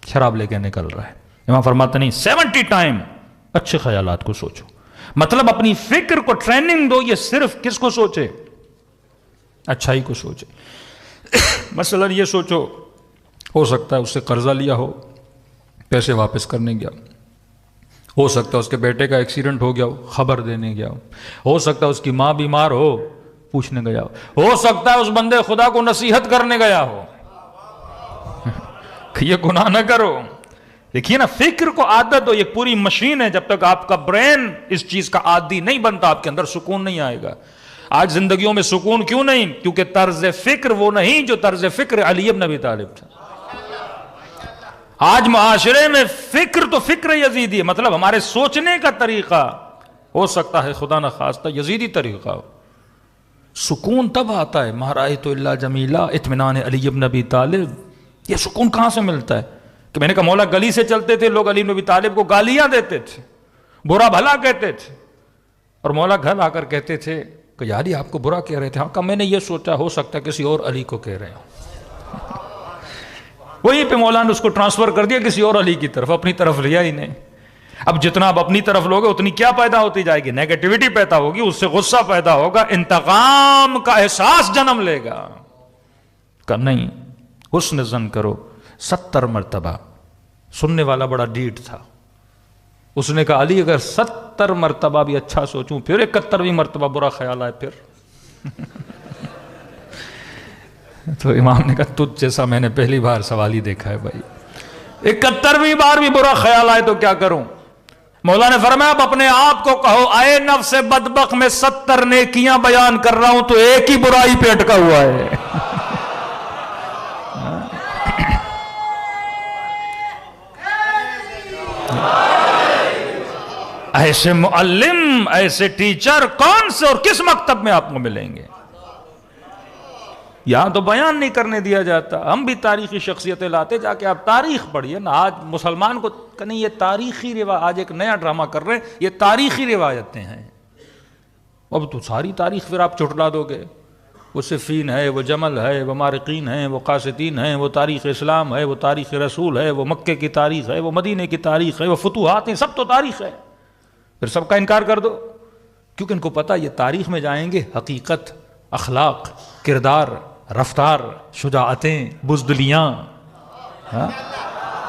شراب لے کے نکل رہا ہے. امام فرماتے نہیں، 70 ٹائم اچھے خیالات کو سوچو. مطلب اپنی فکر کو ٹریننگ دو، یہ صرف کس کو سوچے؟ اچھائی کو سوچے. مثلا یہ سوچو، ہو سکتا ہے اس سے قرضہ لیا ہو، پیسے واپس کرنے گیا، ہو سکتا ہے اس کے بیٹے کا ایکسیڈنٹ ہو گیا ہو، خبر دینے گیا ہو سکتا ہے اس کی ماں بیمار ہو، پوچھنے گیا ہو سکتا ہے اس بندے خدا کو نصیحت کرنے گیا ہو. یہ گناہ نہ کرو. دیکھیے نا، فکر کو عادت ہو، یہ پوری مشین ہے. جب تک آپ کا برین اس چیز کا عادی نہیں بنتا، آپ کے اندر سکون نہیں آئے گا. آج زندگیوں میں سکون کیوں نہیں؟ کیونکہ طرز فکر وہ نہیں جو طرز فکر علی بن ابی طالب تھا. آج معاشرے میں فکر تو فکر یزیدی ہے، مطلب ہمارے سوچنے کا طریقہ ہو سکتا ہے خدا نخواستہ یزیدی طریقہ ہو. سکون تب آتا ہے ما رأیت الا جمیلا، اطمینان علی بن ابی طالب. یہ سکون کہاں سے ملتا ہے؟ کہ میں نے کہا مولا گلی سے چلتے تھے، لوگ علی بن ابی طالب کو گالیاں دیتے تھے، برا بھلا کہتے تھے، اور مولا گھر آ کر کہتے تھے کہ یاری آپ کو برا کہہ رہے تھے. ہاں کہ میں نے یہ سوچا ہو سکتا ہے کسی اور علی کو کہہ رہے ہوں. وہیں پہ مولا نے اس کو ٹرانسفر کر دیا کسی اور علی کی طرف، اپنی طرف لیا ہی نہیں. اب جتنا آپ اپنی طرف لوگے اتنی کیا پیدا ہوتی جائے گی؟ نیگیٹیوٹی پیدا ہوگی، اس سے غصہ پیدا ہوگا، انتقام کا احساس جنم لے گا. کہ نہیں، حسن ظن کرو 70 مرتبہ. سننے والا بڑا ڈیٹ تھا، اس نے کہا علی اگر 70 مرتبہ بھی اچھا سوچوں، پھر 71ویں مرتبہ برا خیال آئے پھر. تو امام نے کہا تجھ جیسا میں نے پہلی بار سوال ہی دیکھا ہے بھائی. 71ویں بار بھی برا خیال آئے تو کیا کروں؟ مولا نے فرمایا اب اپنے آپ کو کہو اے نفس بدبخت، میں 70 نیکیاں بیان کر رہا ہوں تو ایک ہی برائی پہ اٹکا ہوا ہے. ایسے معلم، ایسے ٹیچر کون سے اور کس مکتب میں آپ کو ملیں گے؟ یہاں تو بیان نہیں کرنے دیا جاتا. ہم بھی تاریخی شخصیتیں لاتے، جا کے آپ تاریخ پڑھیے نا. آج مسلمان کو نہیں، یہ تاریخی روایت، آج ایک نیا ڈرامہ کر رہے ہیں، یہ تاریخی روایتیں ہیں. اب تو ساری تاریخ پھر آپ چٹلا دو گے. وہ صفین ہے، وہ جمل ہے، وہ مارقین ہیں، وہ قاسطین ہیں، وہ تاریخ اسلام ہے، وہ تاریخ رسول ہے، وہ مکے کی تاریخ ہے، وہ مدینے کی تاریخ ہے، وہ فتوحات ہیں، سب تو تاریخ ہے. پھر سب کا انکار کر دو، کیونکہ ان کو پتہ یہ تاریخ میں جائیں گے حقیقت، اخلاق، کردار، رفتار، شجاعتیں، بزدلیاں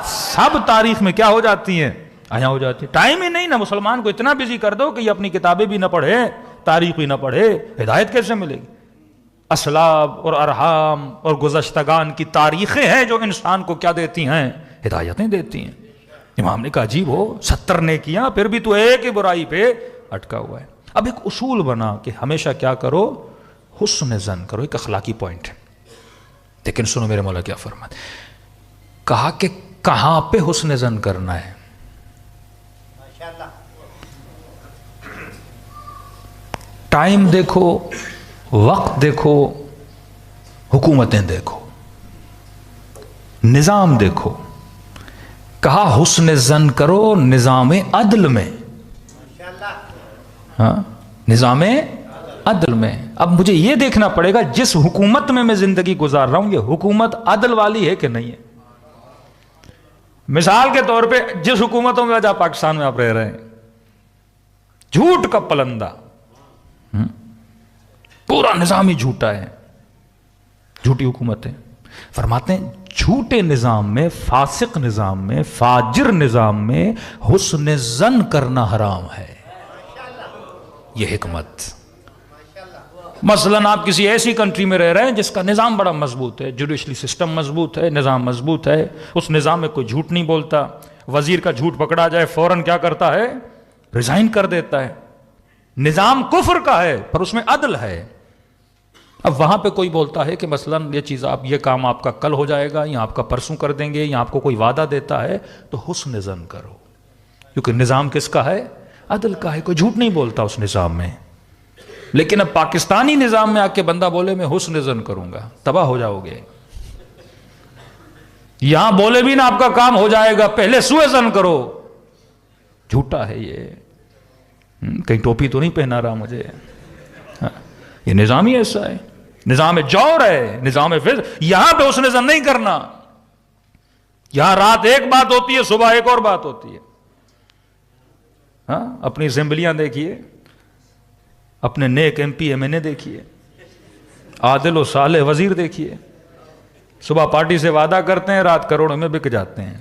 سب تاریخ میں کیا ہو جاتی ہیں؟ آیا ہو جاتی ہے. ٹائم ہی نہیں نا. مسلمان کو اتنا بزی کر دو کہ یہ اپنی کتابیں بھی نہ پڑھے، تاریخ بھی نہ پڑھے، ہدایت کیسے ملے گی؟ اسلاب اور ارحام اور گزشتگان کی تاریخیں ہیں جو انسان کو کیا دیتی ہیں؟ ہدایتیں دیتی ہیں. امام نے کہا عجیب ہو، 70 نیکیاں پھر بھی تو ایک ہی برائی پہ اٹکا ہوا ہے. اب ایک اصول بنا کہ ہمیشہ کیا کرو؟ حسن ظن کرو. ایک اخلاقی پوائنٹ ہے. لیکن سنو میرے مولا کیا فرماتے، کہا کہ کہاں پہ حسن ظن کرنا ہے؟ ٹائم دیکھو، وقت دیکھو، حکومتیں دیکھو، نظام دیکھو. کہا حسن ظن کرو نظام عدل میں. ہاں، نظام عدل میں. اب مجھے یہ دیکھنا پڑے گا جس حکومت میں میں زندگی گزار رہا ہوں یہ حکومت عدل والی ہے کہ نہیں ہے. مثال کے طور پہ جس حکومتوں میں جہاں پاکستان میں آپ رہ رہے ہیں، جھوٹ کا پلندہ، پورا نظام ہی جھوٹا ہے، جھوٹی حکومتیں. فرماتے ہیں جھوٹے نظام میں، فاسق نظام میں، فاجر نظام میں حسن ظن کرنا حرام ہے. یہ حکمت. مثلا آپ کسی ایسی کنٹری میں رہ رہے ہیں جس کا نظام بڑا مضبوط ہے، جوڈیشلی سسٹم مضبوط ہے، نظام مضبوط ہے، اس نظام میں کوئی جھوٹ نہیں بولتا. وزیر کا جھوٹ پکڑا جائے فوراً کیا کرتا ہے؟ ریزائن کر دیتا ہے. نظام کفر کا ہے پر اس میں عدل ہے۔ اب وہاں پہ کوئی بولتا ہے کہ مثلاً یہ چیز یہ کام آپ کا کل ہو جائے گا یا آپ کا پرسوں کر دیں گے یا آپ کو کوئی وعدہ دیتا ہے تو حسن ظن کرو، کیونکہ نظام کس کا ہے؟ عدل کا ہے، کوئی جھوٹ نہیں بولتا اس نظام میں۔ لیکن اب پاکستانی نظام میں آ کے بندہ بولے میں حسن ظن کروں گا، تباہ ہو جاؤ گے۔ یہاں بولے بھی نا آپ کا کام ہو جائے گا، پہلے سوء ظن کرو، جھوٹا ہے یہ۔ کہیں ٹوپی تو نہیں پہنا رہا مجھے؟ یہ نظام ہی ایسا ہے، نظام جور ہے، نظام یہاں پہ حسن ظن نہیں کرنا۔ یہاں رات ایک بات ہوتی ہے، صبح ایک اور بات ہوتی ہے۔ ہاں، اپنی اسمبلیاں دیکھیے، اپنے نیک ایم پی ایم این اے دیکھیے، عادل و صالح وزیر دیکھیے، صبح پارٹی سے وعدہ کرتے ہیں، رات کروڑوں میں بک جاتے ہیں۔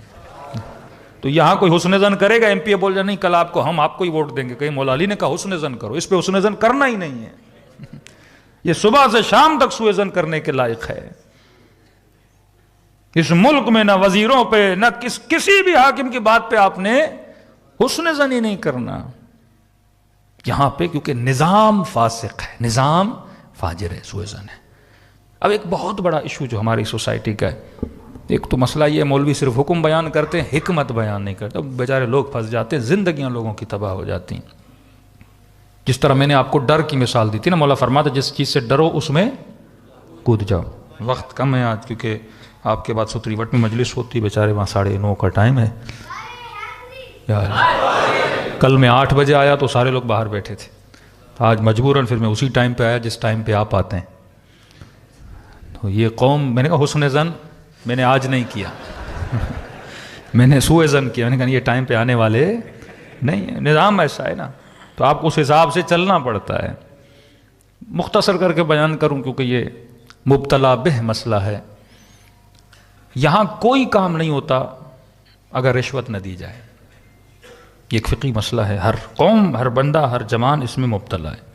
تو یہاں کوئی حسن ظن کرے گا؟ ایم پی اے بول جائے نہیں کل آپ کو ہم آپ کو ہی ووٹ دیں گے، کہیں مولا علی نے کہا حسن ظن کرو، اس پہ حسن ظن کرنا ہی نہیں ہے۔ یہ صبح سے شام تک سوء ظن کرنے کے لائق ہے۔ اس ملک میں نہ وزیروں پہ نہ کسی بھی حاکم کی بات پہ آپ نے حسن ظن ہی نہیں کرنا یہاں پہ، کیونکہ نظام فاسق ہے، نظام فاجر ہے، سوء ظن ہے۔ اب ایک بہت بڑا ایشو جو ہماری سوسائٹی کا ہے، ایک تو مسئلہ یہ مولوی صرف حکم بیان کرتے ہیں، حکمت بیان نہیں کرتے، بیچارے لوگ پھنس جاتے ہیں، زندگیاں لوگوں کی تباہ ہو جاتی ہیں۔ جس طرح میں نے آپ کو ڈر کی مثال دی تھی نا، مولا فرماتا جس چیز سے ڈرو اس میں کود جاؤ۔ وقت کم ہے آج، کیونکہ آپ کے بعد ستری وٹ میں مجلس ہوتی، بیچارے وہاں 9:30 کا ٹائم ہے یار۔ کل میں 8 بجے آیا تو سارے لوگ باہر بیٹھے تھے، آج مجبوراً پھر میں اسی ٹائم پہ آیا جس ٹائم پہ آپ آتے ہیں۔ تو یہ قوم، میں نے کہا حسن ظن میں نے آج نہیں کیا، میں نے سوء ظن کیا، میں نے کہا یہ ٹائم پہ آنے والے نہیں ہیں، نظام ایسا ہے نا، تو آپ کو اس حساب سے چلنا پڑتا ہے۔ مختصر کر کے بیان کروں کیونکہ یہ مبتلا بہ مسئلہ ہے۔ یہاں کوئی کام نہیں ہوتا اگر رشوت نہ دی جائے، یہ ایک فقہی مسئلہ ہے، ہر قوم، ہر بندہ، ہر جمان اس میں مبتلا ہے۔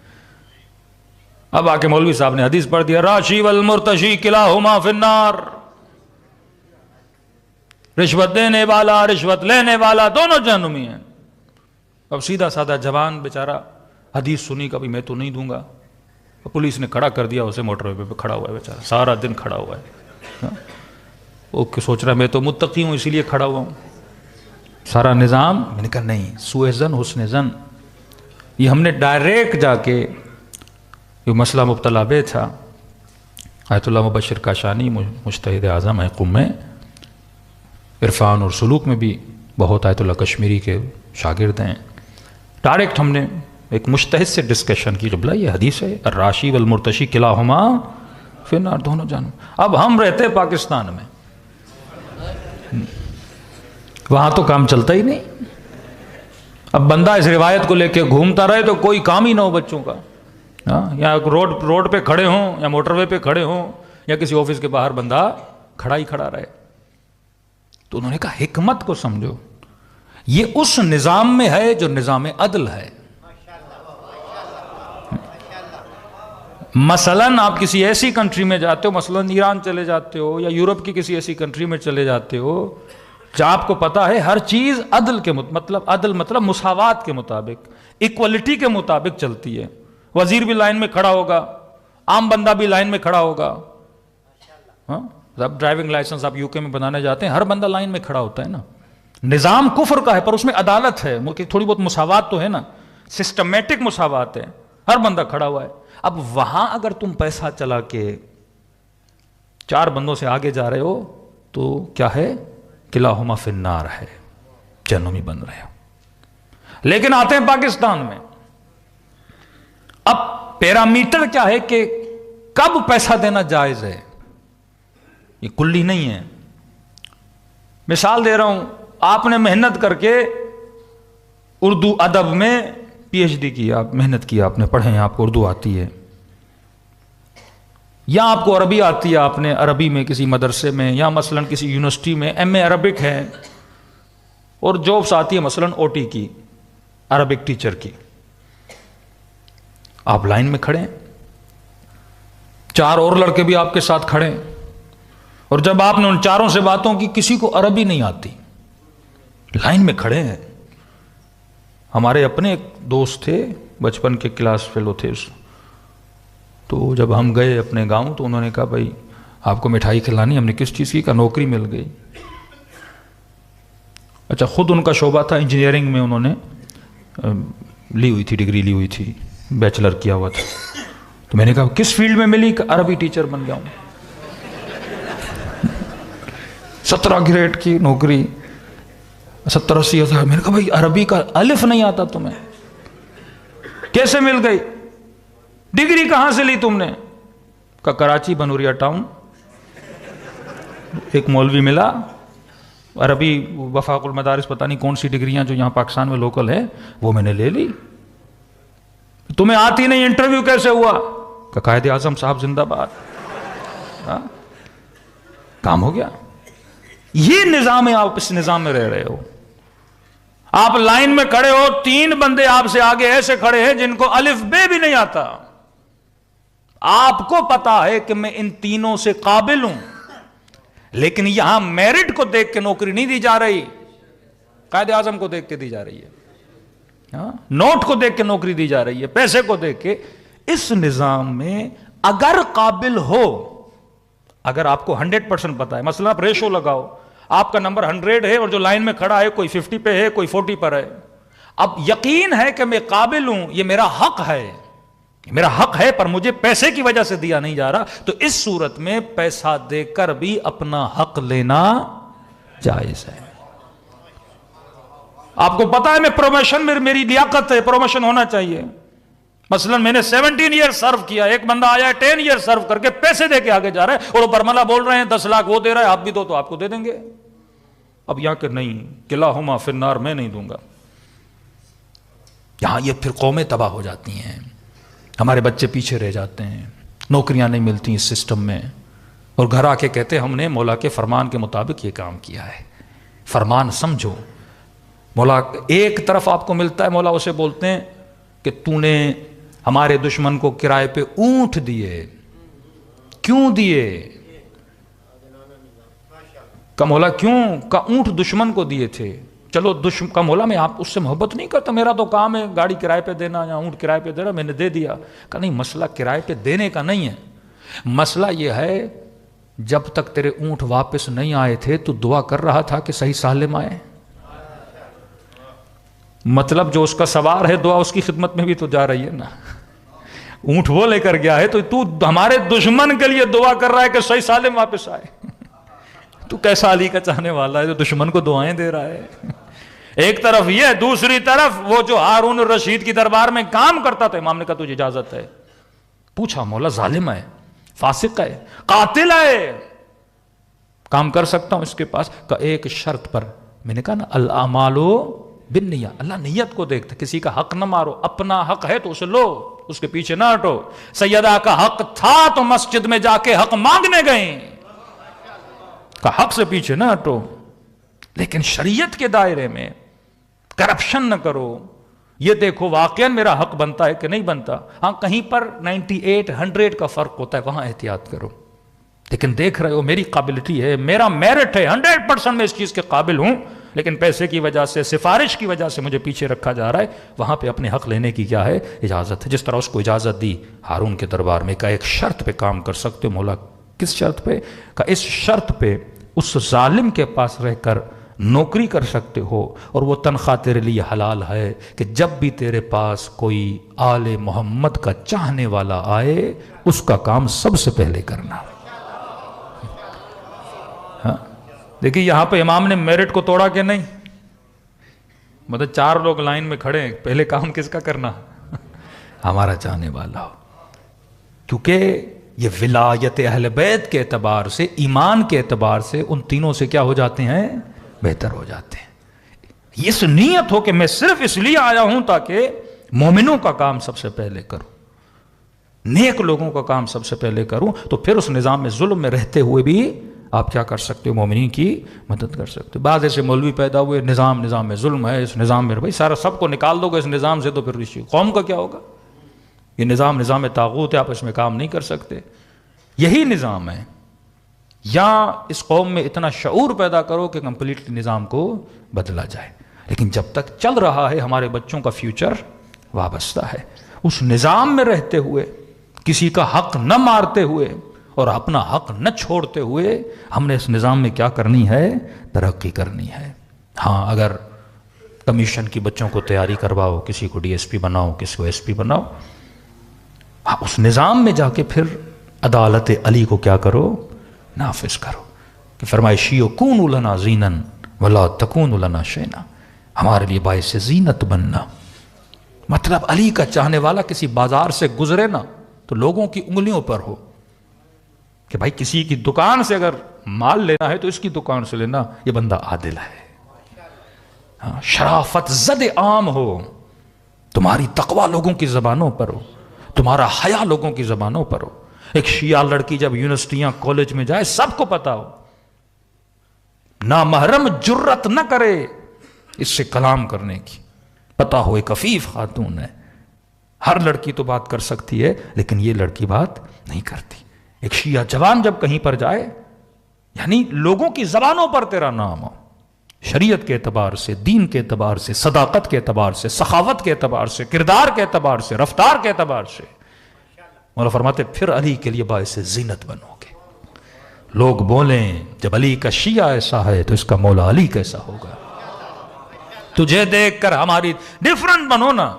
اب آ کے مولوی صاحب نے حدیث پڑھ دیا، راشی والمرتشی کلاہما فی النار، رشوت دینے والا رشوت لینے والا دونوں جہنمی ہیں۔ اب سیدھا سادہ جوان بیچارہ حدیث سنی، کبھی میں تو نہیں دوں گا، پولیس نے کھڑا کر دیا اسے، موٹر وے پہ کھڑا ہوا ہے بیچارہ، سارا دن کھڑا ہوا ہے، وہ سوچ رہا ہے میں تو متقی ہوں اسی لیے کھڑا ہوا ہوں، سارا نظام۔ میں نے کہا نہیں، سوء ظن حسن ظن، یہ ہم نے ڈائریکٹ جا کے یہ مسئلہ مبتلا بے تھا، آیت اللہ مبشر کاشانی مجتہد اعظم ہے قم میں، عرفان اور سلوک میں بھی بہت آیت اللہ کشمیری کے شاگرد ہیں، ڈائریکٹ ہم نے ایک مجتہد سے ڈسکشن کی، قبلہ یہ حدیث ہے الراشی والمرتشی کلاہما فی النار، دونوں جانو۔ اب ہم رہتے پاکستان میں، وہاں تو کام چلتا ہی نہیں، اب بندہ اس روایت کو لے کے گھومتا رہے تو کوئی کام ہی نہ ہو بچوں کا، یا روڈ پہ کھڑے ہوں یا موٹر وے پہ کھڑے ہوں یا کسی آفس کے باہر بندہ کھڑا ہی کھڑا رہے۔ تو انہوں نے کہا حکمت کو سمجھو، یہ اس نظام میں ہے جو نظام عدل ہے۔ مثلاً آپ کسی ایسی کنٹری میں جاتے ہو، مثلاً ایران چلے جاتے ہو یا یورپ کی کسی ایسی کنٹری میں چلے جاتے ہو جہاں آپ کو پتا ہے ہر چیز عدل کے عدل مطلب مساوات کے مطابق، ایکوالٹی کے مطابق چلتی ہے، وزیر بھی لائن میں کھڑا ہوگا، عام بندہ بھی لائن میں کھڑا ہوگا۔ ہاں، جب ڈرائیونگ لائسنس آپ یو کے میں بنانے جاتے ہیں ہر بندہ لائن میں کھڑا ہوتا ہے نا۔ نظام کفر کا ہے پر اس میں عدالت ہے، تھوڑی بہت مساوات تو ہے نا، سسٹمیٹک مساوات ہے، ہر بندہ کھڑا ہوا ہے۔ اب وہاں اگر تم پیسہ چلا کے 4 بندوں سے آگے جا رہے ہو تو کیا ہے؟ کلاہما فی النار ہے، جہنمی بن رہے ہو۔ لیکن آتے ہیں پاکستان میں، اب پیرامیٹر کیا ہے کہ کب پیسہ دینا جائز ہے، یہ کلی نہیں ہے۔ مثال دے رہا ہوں، آپ نے محنت کر کے اردو ادب میں پی ایچ ڈی کی، آپ محنت کی، آپ نے پڑھے ہیں، آپ کو اردو آتی ہے، یا آپ کو عربی آتی ہے، آپ نے عربی میں کسی مدرسے میں یا مثلاً کسی یونیورسٹی میں ایم اے عربک ہے، اور جابس آتی ہے مثلاً او ٹی کی، عربک ٹیچر کی، آپ لائن میں کھڑے ہیں، 4 اور لڑکے بھی آپ کے ساتھ کھڑے ہیں، اور جب آپ نے ان 4 سے باتوں کی، کسی کو عربی نہیں آتی، لائن میں کھڑے ہیں۔ ہمارے اپنے ایک دوست تھے بچپن کے کلاس فیلو تھے اس. تو جب ہم گئے اپنے گاؤں تو انہوں نے کہا بھائی آپ کو مٹھائی کھلانی. ہم نے کس چیز کی؟ کا نوکری مل گئی. اچھا خود ان کا شعبہ تھا انجینئرنگ میں، انہوں نے لی ہوئی تھی، ڈگری لی ہوئی تھی، بیچلر کیا ہوا تھا. تو میں نے کہا کس فیلڈ میں ملی؟ کہ عربی ٹیچر بن گیا ہوں. 17 گریڈ کی نوکری، 70-80 ہزار. میں نے کہا بھائی عربی کا الف نہیں آتا تمہیں، کیسے مل گئی؟ ڈگری کہاں سے لی تم نے؟ کہ کراچی بنوریا ٹاؤن ایک مولوی ملا، عربی وفاق المدارس، پتہ نہیں کون سی ڈگریاں جو یہاں پاکستان میں لوکل ہے، وہ میں نے لے لی. تمہیں آتی نہیں، انٹرویو کیسے ہوا؟ کہ قائد اعظم صاحب زندہ باد. کام ہو گیا. یہ نظام ہے، آپ اس نظام میں رہ رہے ہو. آپ لائن میں کھڑے ہو، 3 بندے آپ سے آگے ایسے کھڑے ہیں جن کو الف بے بھی نہیں آتا. آپ کو پتا ہے کہ میں ان تینوں سے قابل ہوں، لیکن یہاں میرٹ کو دیکھ کے نوکری نہیں دی جا رہی، قائد اعظم کو دیکھ کے دی جا رہی ہے. نوٹ کو دیکھ کے نوکری دی جا رہی ہے، پیسے کو دیکھ کے. اس نظام میں اگر قابل ہو، اگر آپ کو 100% پتا ہے، مثلا آپ ریشو لگاؤ، آپ کا نمبر 100 ہے اور جو لائن میں کھڑا ہے کوئی 50 پہ ہے، کوئی 40 پر ہے. اب یقین ہے کہ میں قابل ہوں، یہ میرا حق ہے، میرا حق ہے، پر مجھے پیسے کی وجہ سے دیا نہیں جا رہا. تو اس صورت میں پیسہ دے کر بھی اپنا حق لینا جائز ہے. آپ کو پتا ہے میں پروموشن میں میری لیاقت ہے، پروموشن ہونا چاہیے. مثلا میں نے 17 ایئر سرو کیا، ایک بندہ آیا ہے 10 ایئر سرو کر کے پیسے دے کے آگے جا رہا ہے، اور وہ برملا بول رہے ہیں 10 لاکھ وہ دے رہا ہے، آپ بھی دو تو آپ کو دے دیں گے. اب یہاں کہ نہیں، کلاہما فی النار، میں نہیں دوں گا. یہاں یہ پھر قومیں تباہ ہو جاتی ہیں، ہمارے بچے پیچھے رہ جاتے ہیں، نوکریاں نہیں ملتی اس سسٹم میں، اور گھر آ کے کہتے ہم نے مولا کے فرمان کے مطابق یہ کام کیا ہے. فرمان سمجھو. مولا ایک طرف آپ کو ملتا ہے، مولا اسے بولتے ہیں کہ تو نے ہمارے دشمن کو کرائے پہ اونٹ دیے. کیوں دیے؟ کہ مولا کیوں؟ کہ اونٹ دشمن کو دیے تھے. چلو کہ مولا میں آپ اس سے محبت نہیں کرتا، میرا تو کام ہے گاڑی کرائے پہ دینا یا اونٹ کرائے پہ دینا، میں نے دے دیا. کہ نہیں، مسئلہ کرائے پہ دینے کا نہیں ہے، مسئلہ یہ ہے جب تک تیرے اونٹ واپس نہیں آئے تھے تو دعا کر رہا تھا کہ صحیح سالم آئے. مطلب جو اس کا سوار ہے دعا اس کی خدمت میں بھی تو جا رہی ہے نا. اونٹ وہ لے کر گیا ہے تو ہمارے دشمن کے لیے دعا کر رہا ہے کہ صحیح سالم واپس آئے. تو کیسا علی کا چاہنے والا ہے جو دشمن کو دعائیں دے رہا ہے. ایک طرف یہ، دوسری طرف وہ جو ہارون الرشید کی دربار میں کام کرتا تھا، امام نے کہا تجھے اجازت ہے. پوچھا مولا ظالم ہے، فاسق ہے، قاتل ہے، کام کر سکتا ہوں اس کے پاس؟ کہ ایک شرط پر. میں نے کہا نا الاعمال بالنیہ، اللہ نیت کو دیکھتا. کسی کا حق نہ مارو، اپنا حق ہے تو اسے لو، اس کے پیچھے نہ ہٹو. سیدہ کا حق تھا تو مسجد میں جا کے حق مانگنے گئے، کہ حق سے پیچھے نہ ہٹو. لیکن شریعت کے دائرے میں کرپشن نہ کرو. یہ دیکھو واقعا میرا حق بنتا ہے کہ نہیں بنتا. ہاں کہیں پر 98 100 کا فرق ہوتا ہے، وہاں احتیاط کرو. لیکن دیکھ رہے ہو میری قابلٹی ہے، میرا میرٹ ہے، 100% میں اس چیز کے قابل ہوں، لیکن پیسے کی وجہ سے، سفارش کی وجہ سے مجھے پیچھے رکھا جا رہا ہے. وہاں پہ اپنے حق لینے کی کیا ہے؟ اجازت ہے. جس طرح اس کو اجازت دی ہارون کے دربار میں کہ ایک شرط پہ کام کر سکتے ہو. مولا کس شرط پہ؟ کہ اس شرط پہ اس ظالم کے پاس رہ کر نوکری کر سکتے ہو، اور وہ تنخواہ تیرے لیے حلال ہے کہ جب بھی تیرے پاس کوئی آل محمد کا چاہنے والا آئے اس کا کام سب سے پہلے کرنا. ہاں دیکھیے یہاں پہ امام نے میرٹ کو توڑا کہ نہیں. مطلب 4 لوگ لائن میں کھڑے ہیں، پہلے کام کس کا کرنا؟ ہمارا چاہنے والا ہو. کیونکہ یہ ولایت اہل بیت کے اعتبار سے، ایمان کے اعتبار سے ان تینوں سے کیا ہو جاتے ہیں؟ بہتر ہو جاتے ہیں. اس نیت ہو کہ میں صرف اس لیے آیا ہوں تاکہ مومنوں کا کام سب سے پہلے کروں، نیک لوگوں کا کام سب سے پہلے کروں. تو پھر اس نظام میں ظلم میں رہتے ہوئے بھی آپ کیا کر سکتے ہو؟ مومنین کی مدد کر سکتے ہو. بعض ایسے مولوی پیدا ہوئے، نظام میں ظلم ہے، اس نظام میں بھائی سارا سب کو نکال دو گے اس نظام سے تو پھر قوم کا کیا ہوگا؟ یہ نظام طاغوت ہے، آپ اس میں کام نہیں کر سکتے. یہی نظام ہے. یا اس قوم میں اتنا شعور پیدا کرو کہ کمپلیٹلی نظام کو بدلا جائے. لیکن جب تک چل رہا ہے ہمارے بچوں کا فیوچر وابستہ ہے. اس نظام میں رہتے ہوئے، کسی کا حق نہ مارتے ہوئے اور اپنا حق نہ چھوڑتے ہوئے ہم نے اس نظام میں کیا کرنی ہے؟ ترقی کرنی ہے. ہاں اگر کمیشن کی بچوں کو تیاری کرواؤ، کسی کو ڈی ایس پی بناؤ، کسی کو ایس پی بناؤ، ہاں اس نظام میں جا کے پھر عدالت علی کو کیا کرو؟ نافذ کرو. کہ فرمائے شیعو کونوا لنا زینا ولا تکونوا لنا شینا، ہمارے لیے باعث زینت بننا. مطلب علی کا چاہنے والا کسی بازار سے گزرے نا تو لوگوں کی انگلیوں پر ہو کہ بھائی کسی کی دکان سے اگر مال لینا ہے تو اس کی دکان سے لینا، یہ بندہ عادل ہے. شرافت زد عام ہو، تمہاری تقوی لوگوں کی زبانوں پر ہو، تمہارا حیا لوگوں کی زبانوں پر ہو. ایک شیعہ لڑکی جب یونیورسٹیاں کالج میں جائے سب کو پتا ہو، نامحرم جرت نہ کرے اس سے کلام کرنے کی، پتا ہو ایک عفیف خاتون ہے. ہر لڑکی تو بات کر سکتی ہے لیکن یہ لڑکی بات نہیں کرتی. ایک شیعہ جوان جب کہیں پر جائے، یعنی لوگوں کی زبانوں پر تیرا نام ہو، شریعت کے اعتبار سے، دین کے اعتبار سے، صداقت کے اعتبار سے، سخاوت کے اعتبار سے، کردار کے اعتبار سے، رفتار کے اعتبار سے. مولا فرماتے پھر علی کے لیے باعث زینت بنو گے. لوگ بولیں جب علی کا شیعہ ایسا ہے تو اس کا مولا علی کیسا ہوگا. تجھے دیکھ کر ہماری ڈیفرنٹ بنو نا.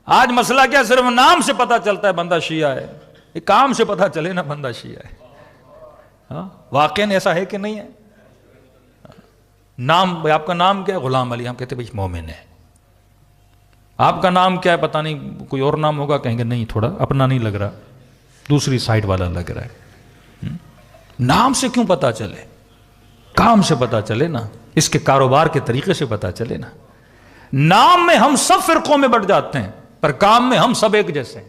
آج مسئلہ کیا، صرف نام سے پتا چلتا ہے بندہ شیعہ ہے، ایک کام سے پتا چلے نا بندہ شیعہ ہے. واقعاً ایسا ہے کہ نہیں ہے؟ نام، آپ کا نام کیا ہے؟ غلام علی. ہم کہتے ہیں بھائی مومن ہے. آپ کا نام کیا ہے؟ پتہ نہیں کوئی اور نام ہوگا، کہیں گے نہیں تھوڑا اپنا نہیں لگ رہا، دوسری سائٹ والا لگ رہا ہے. نام سے کیوں پتا چلے؟ کام سے پتا چلے نا، اس کے کاروبار کے طریقے سے پتا چلے نا. نام میں ہم سب فرقوں میں بٹ جاتے ہیں پر کام میں ہم سب ایک جیسے ہیں.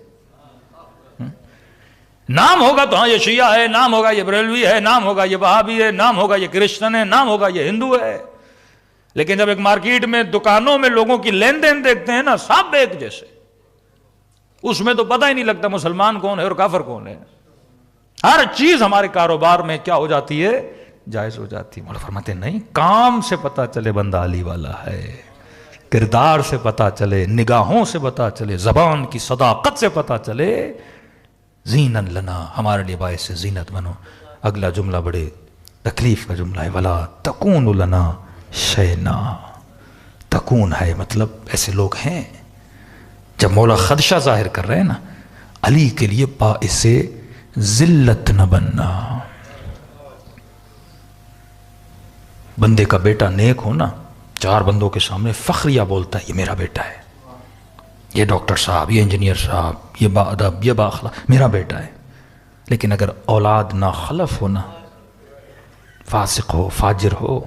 نام ہوگا تو ہاں یہ شیعہ ہے، نام ہوگا یہ بریلوی ہے، نام ہوگا یہ وہابی ہے، نام ہوگا یہ کرسچن ہے، نام ہوگا یہ ہندو ہے. لیکن جب ایک مارکیٹ میں دکانوں میں لوگوں کی لین دین دیکھتے ہیں نا، سب ایک جیسے، اس میں تو پتہ ہی نہیں لگتا مسلمان کون ہے اور کافر کون ہے. ہر چیز ہمارے کاروبار میں کیا ہو جاتی ہے؟ جائز ہو جاتی ہے. مولا فرماتے نہیں، کام سے پتا چلے بندہ علی والا ہے، کردار سے پتا چلے، نگاہوں سے پتا چلے، زبان کی صداقت سے پتا چلے. زینن لنا، ہمارے لیے باعث زینت بنو. اگلا جملہ بڑے تکلیف کا جملہ ہے، ولا تکون لنا شینا. تکون ہے مطلب ایسے لوگ ہیں، جب مولا خدشہ ظاہر کر رہے ہیں نا، علی کے لیے باعث ذلت نہ بننا. بندے کا بیٹا نیک ہو نا، چار بندوں کے سامنے فخریہ بولتا ہے یہ میرا بیٹا ہے، یہ ڈاکٹر صاحب، یہ انجینئر صاحب، یہ با ادب، یہ با اخلاق، میرا بیٹا ہے. لیکن اگر اولاد ناخلف ہو نا، فاسق ہو، فاجر ہو،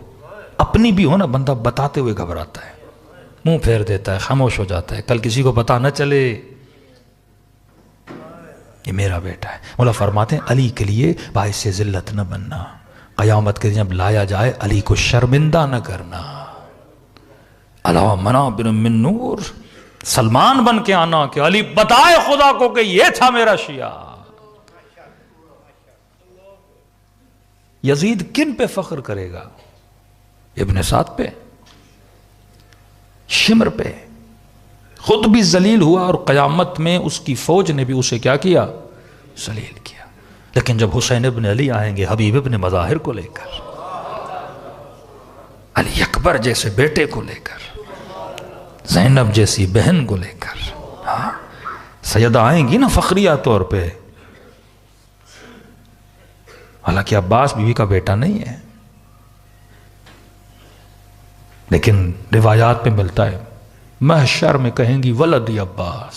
اپنی بھی ہو نا، بندہ بتاتے ہوئے گھبراتا ہے، منہ پھیر دیتا ہے، خاموش ہو جاتا ہے، کل کسی کو پتا نہ چلے یہ میرا بیٹا ہے. مولا فرماتے ہیں علی کے لیے باعث ذلت نہ بننا. قیامت کے دن جب لایا جائے علی کو شرمندہ نہ کرنا. علی منابر من نور، سلمان بن کے آنا کہ علی بتائے خدا کو کہ یہ تھا میرا شیعہ. یزید کن پہ فخر کرے گا؟ ابن سعد پہ، شمر پہ. خود بھی ذلیل ہوا اور قیامت میں اس کی فوج نے بھی اسے کیا کیا؟ ذلیل کیا. لیکن جب حسین ابن علی آئیں گے حبیب ابن مظاہر کو لے کر، علی اکبر جیسے بیٹے کو لے کر، زینب جیسی بہن کو لے کر، ہاں سیدہ آئیں گی نا فخریہ طور پہ. حالانکہ عباس بیوی کا بیٹا نہیں ہے، لیکن روایات پہ ملتا ہے محشر میں کہیں گی ولدی عباس،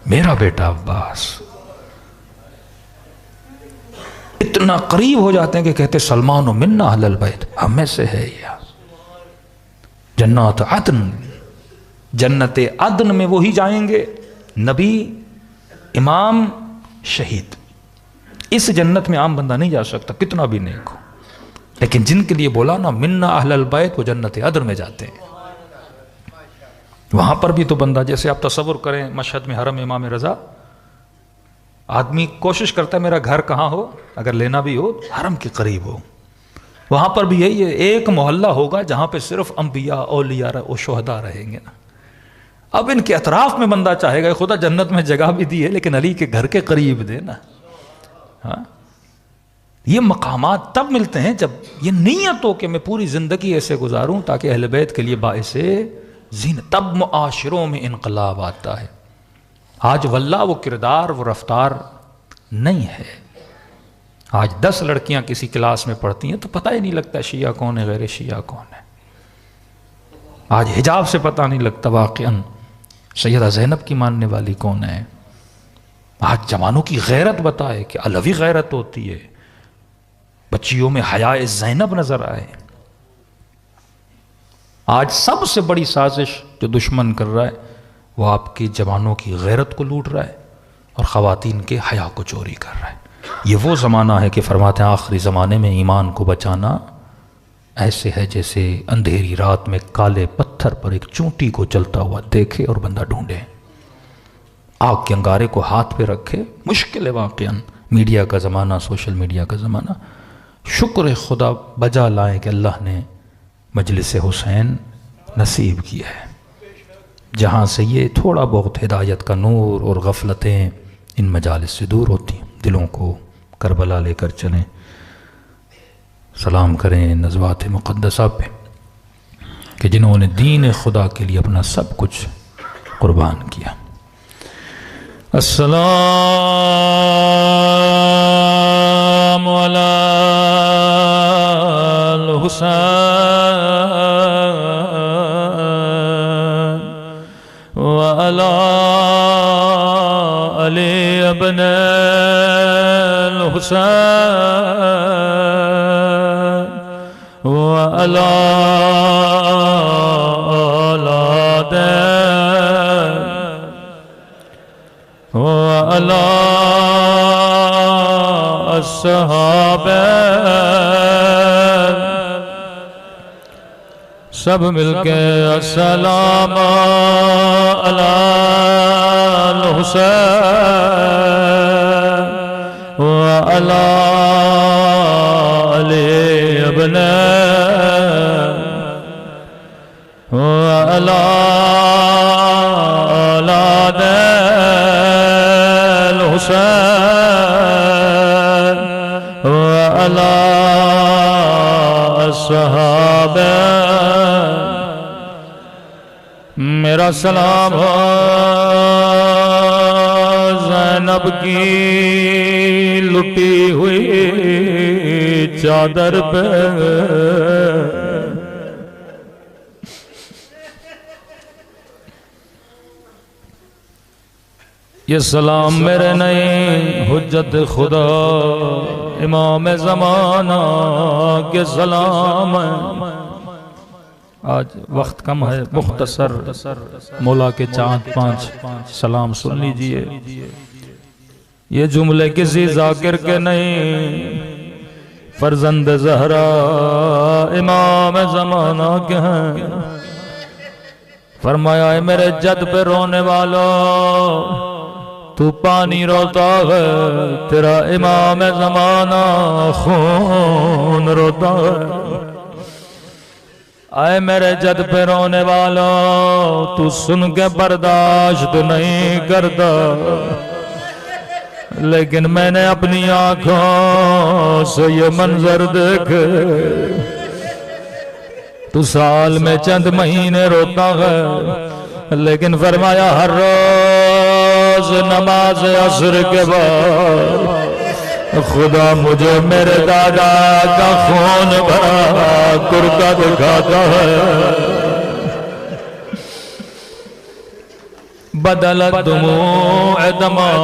میرا بیٹا عباس. اتنا قریب ہو جاتے ہیں کہ کہتے سلمان و منا اہل البیت، ہمیں سے ہے یہ. جنات عدن، جنت عدن میں وہی جائیں گے نبی، امام، شہید. اس جنت میں عام بندہ نہیں جا سکتا کتنا بھی نیک ہو. لیکن جن کے لیے بولا نا منا اہل البیت، وہ جنت عدن میں جاتے ہیں. وہاں پر بھی تو بندہ، جیسے آپ تصور کریں مشہد میں حرم امام رضا، آدمی کوشش کرتا ہے میرا گھر کہاں ہو، اگر لینا بھی ہو حرم کے قریب ہو. وہاں پر بھی یہی ہے، ایک محلہ ہوگا جہاں پہ صرف انبیاء، اولیاء و شہداء رہیں گے نا. اب ان کے اطراف میں بندہ چاہے گا خدا جنت میں جگہ بھی دی ہے لیکن علی کے گھر کے قریب دے نا. ہاں یہ مقامات تب ملتے ہیں جب یہ نیت ہو کہ میں پوری زندگی ایسے گزاروں تاکہ اہل بیت کے لیے باعث زینت، تب معاشروں میں انقلاب آتا ہے. آج واللہ وہ کردار وہ رفتار نہیں ہے. آج 10 لڑکیاں کسی کلاس میں پڑھتی ہیں تو پتہ ہی نہیں لگتا شیعہ کون ہے غیر شیعہ کون ہے. آج حجاب سے پتہ نہیں لگتا واقعاً سیدہ زینب کی ماننے والی کون ہے. آج جوانوں کی غیرت بتائے کہ علوی غیرت ہوتی ہے، بچیوں میں حیاء زینب نظر آئے. آج سب سے بڑی سازش جو دشمن کر رہا ہے وہ آپ کے جوانوں کی غیرت کو لوٹ رہا ہے اور خواتین کے حیا کو چوری کر رہا ہے. یہ وہ زمانہ ہے کہ فرماتے ہیں آخری زمانے میں ایمان کو بچانا ایسے ہے جیسے اندھیری رات میں کالے پتھر پر ایک چونٹی کو چلتا ہوا دیکھے اور بندہ ڈھونڈے. آگ کے انگارے کو ہاتھ پہ رکھے. مشکل ہے واقعاً، میڈیا کا زمانہ، سوشل میڈیا کا زمانہ. شکر خدا بجا لائیں کہ اللہ نے مجلس حسین نصیب کیا ہے جہاں سے یہ تھوڑا بہت ہدایت کا نور اور غفلتیں ان مجالس سے دور ہوتی ہیں. دلوں کو کربلا لے کر چلیں. سلام کریں نزوات مقدسہ پہ کہ جنہوں نے دین خدا کے لیے اپنا سب کچھ قربان کیا. السلام علی الحسین وعلی علی ابن الحسین وعلی اولاد وعلی الصحابہ سب مل کے السلام علی الحسین وعلی علی ابن وعلی اولاد الحسین وعلی الصحابہ. میرا سلام زینب کی لٹی ہوئی چادر پہ یہ سلام میرے نہیں حجت خدا امام زمانہ کے سلام ہے. آج وقت کم ہے، مختصر مولا کے 4-5 سلام سن لیجئے. یہ جملے کسی ذاکر کے نہیں، فرزند زہرا امام زمانہ کے ہیں. فرمایا ہے میرے جد پہ رونے والا تو پانی روتا ہے، تیرا امام زمانہ خون روتا ہے. آئے میرے جد پہ رونے والا تو سن کے برداشت نہیں کرتا، لیکن میں نے اپنی آنکھوں سے یہ منظر دیکھے. تو سال میں چند مہینے روتا ہے، لیکن فرمایا ہر روز نماز عصر کے بعد خدا مجھے میرے دادا کا خون بھرا کرتا دکھاتا ہے. بدلت دموع دماغ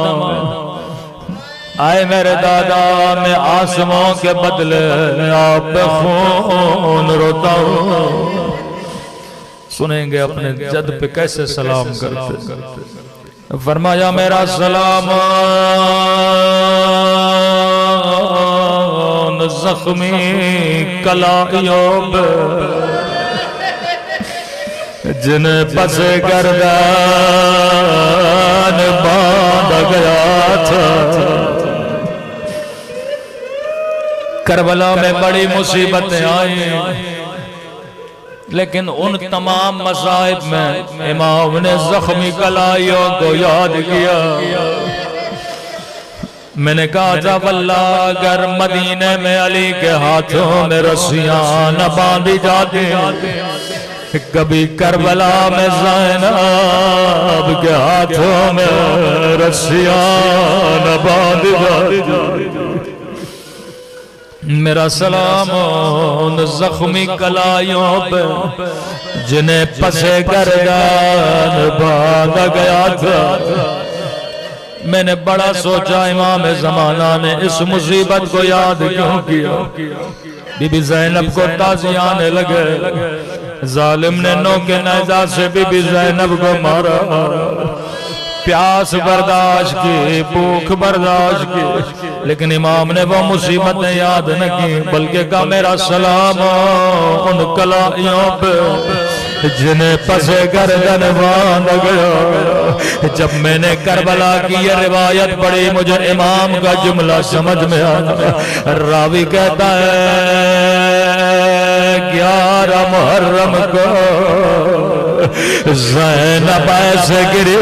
آئے میرے دادا میں آسموں کے بدلے آپ پہ خون روتا ہوں. سنیں گے اپنے جد پہ کیسے سلام کرتے. فرمایا میرا سلام زخمی کلائیوں پہ جنہیں پس گردن باندھ گیا تھا. کربلا میں بڑی مصیبتیں آئیں، لیکن ان تمام مصائب میں امام نے زخمی کلائیوں کو یاد کیا. میں نے کہا تھا واللہ اگر مدینے میں علی کے ہاتھوں میں رسیاں نہ باندھی جاتی، کبھی کربلا میں زینب کے ہاتھوں میں رسیاں نہ باندھی جاتی. میرا سلام ان زخمی کلائیوں پہ جنہیں پسے گردن باندھا گیا تھا. میں نے بڑا سوچا امام زمانہ نے اس مصیبت کو یاد کیوں کیا. بی بی زینب کو تازی آنے لگے، ظالم نے نوکے نیزہ سے بی بی زینب کو مارا. پیاس برداشت کی، بھوک برداشت کی، لیکن امام نے وہ مصیبتیں یاد نہ کی، بلکہ کہا میرا سلام ان کلائیوں پہ جنہیں پسے گردن باندھ گیا. جب میں نے کربلا کی یہ روایت پڑھی مجھے امام کا جملہ سمجھ میں آتا. راوی کہتا ہے 11 محرم کو زینب ایسے گری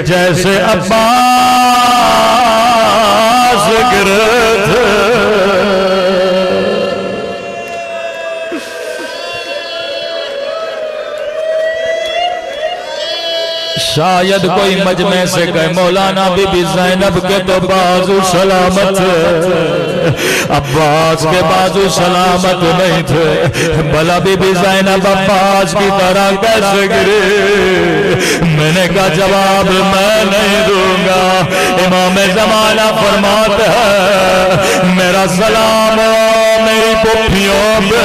جیسے عباس گرے تھے. شاید کوئی مجمع سے کہے مولانا بی بی زینب کے تو بازو سلامت تھے، عباس کے بازو سلامت نہیں تھے، بھلا بی بی زینب عباس کی طرح کیسے گرے؟ میں نے کہا جواب میں نہیں دوں گا. امام زمانہ فرماتا ہے میرا سلام میری پھوپھیوں پہ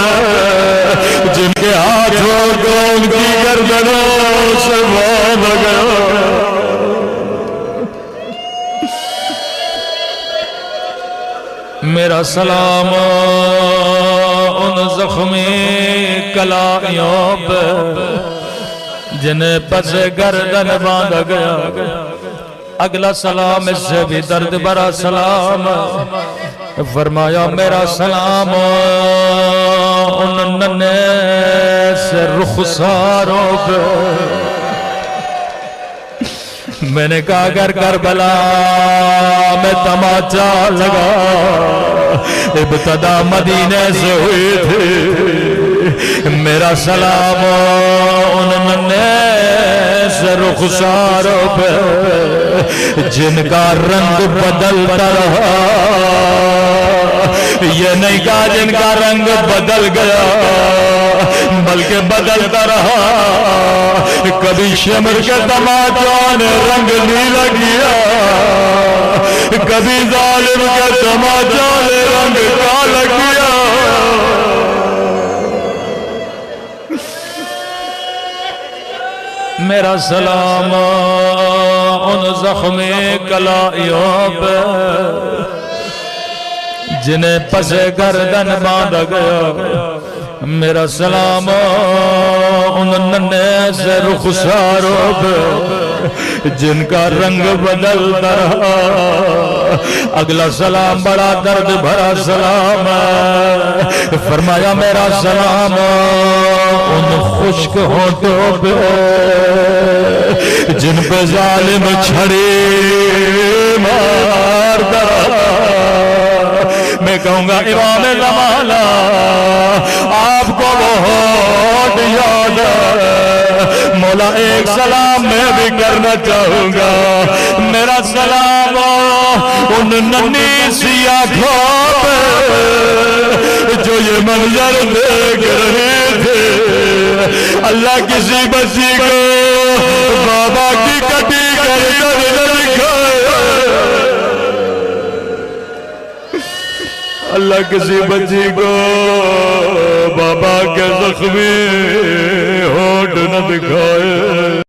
جن کے ہاتھوں کو ان کی گردنوں سے باندھ گیا. میرا سلام ان زخمی کلائیوں پہ جنہیں پسے گردن باندھا گیا. اگلا سلام اس سے بھی درد بھرا سلام. فرمایا میرا سلام ان ننے سے رخساروں پہ. میں نے کہا اگر کربلا میں تماچا لگا ابتدا مدینے سے ہوئی تھی. میرا سلام ان ننے سے رخساروں پہ جن کا رنگ بدلتا رہا. یہ نہیں کہا جن کا رنگ بدل گیا بلکہ بدلتا رہا. کبھی شمر کے تماچوں نے رنگ نیلا کیا، کبھی ظالم کے تماچوں نے رنگ کالا کیا. میرا سلام ان زخمی کلائیوں پہ جنہیں پسے گردن باندھا گیا. میرا سلام ان ننے سے رخساروں پہ جن کا رنگ بدلتا رہا. اگلا سلام بڑا درد بھرا سلام ہے. فرمایا میرا سلام ان خشک ہونٹوں پہ جن پہ ظالم چھڑی مارتا رہا. میں کہوں گا امام زمانہ آپ کو وہ ہوٹ یاد ہے. مولا ایک سلام میں بھی کرنا چاہوں گا. میرا سلام ان ننھی سی آنکھوں پہ جو یہ منظر دیکھ رہے تھے. اللہ کسی بچی کو بابا کی کٹی کر دکھائے. اللہ کسی بچی کو بابا کے زخمی ہونٹ نہ دکھائے.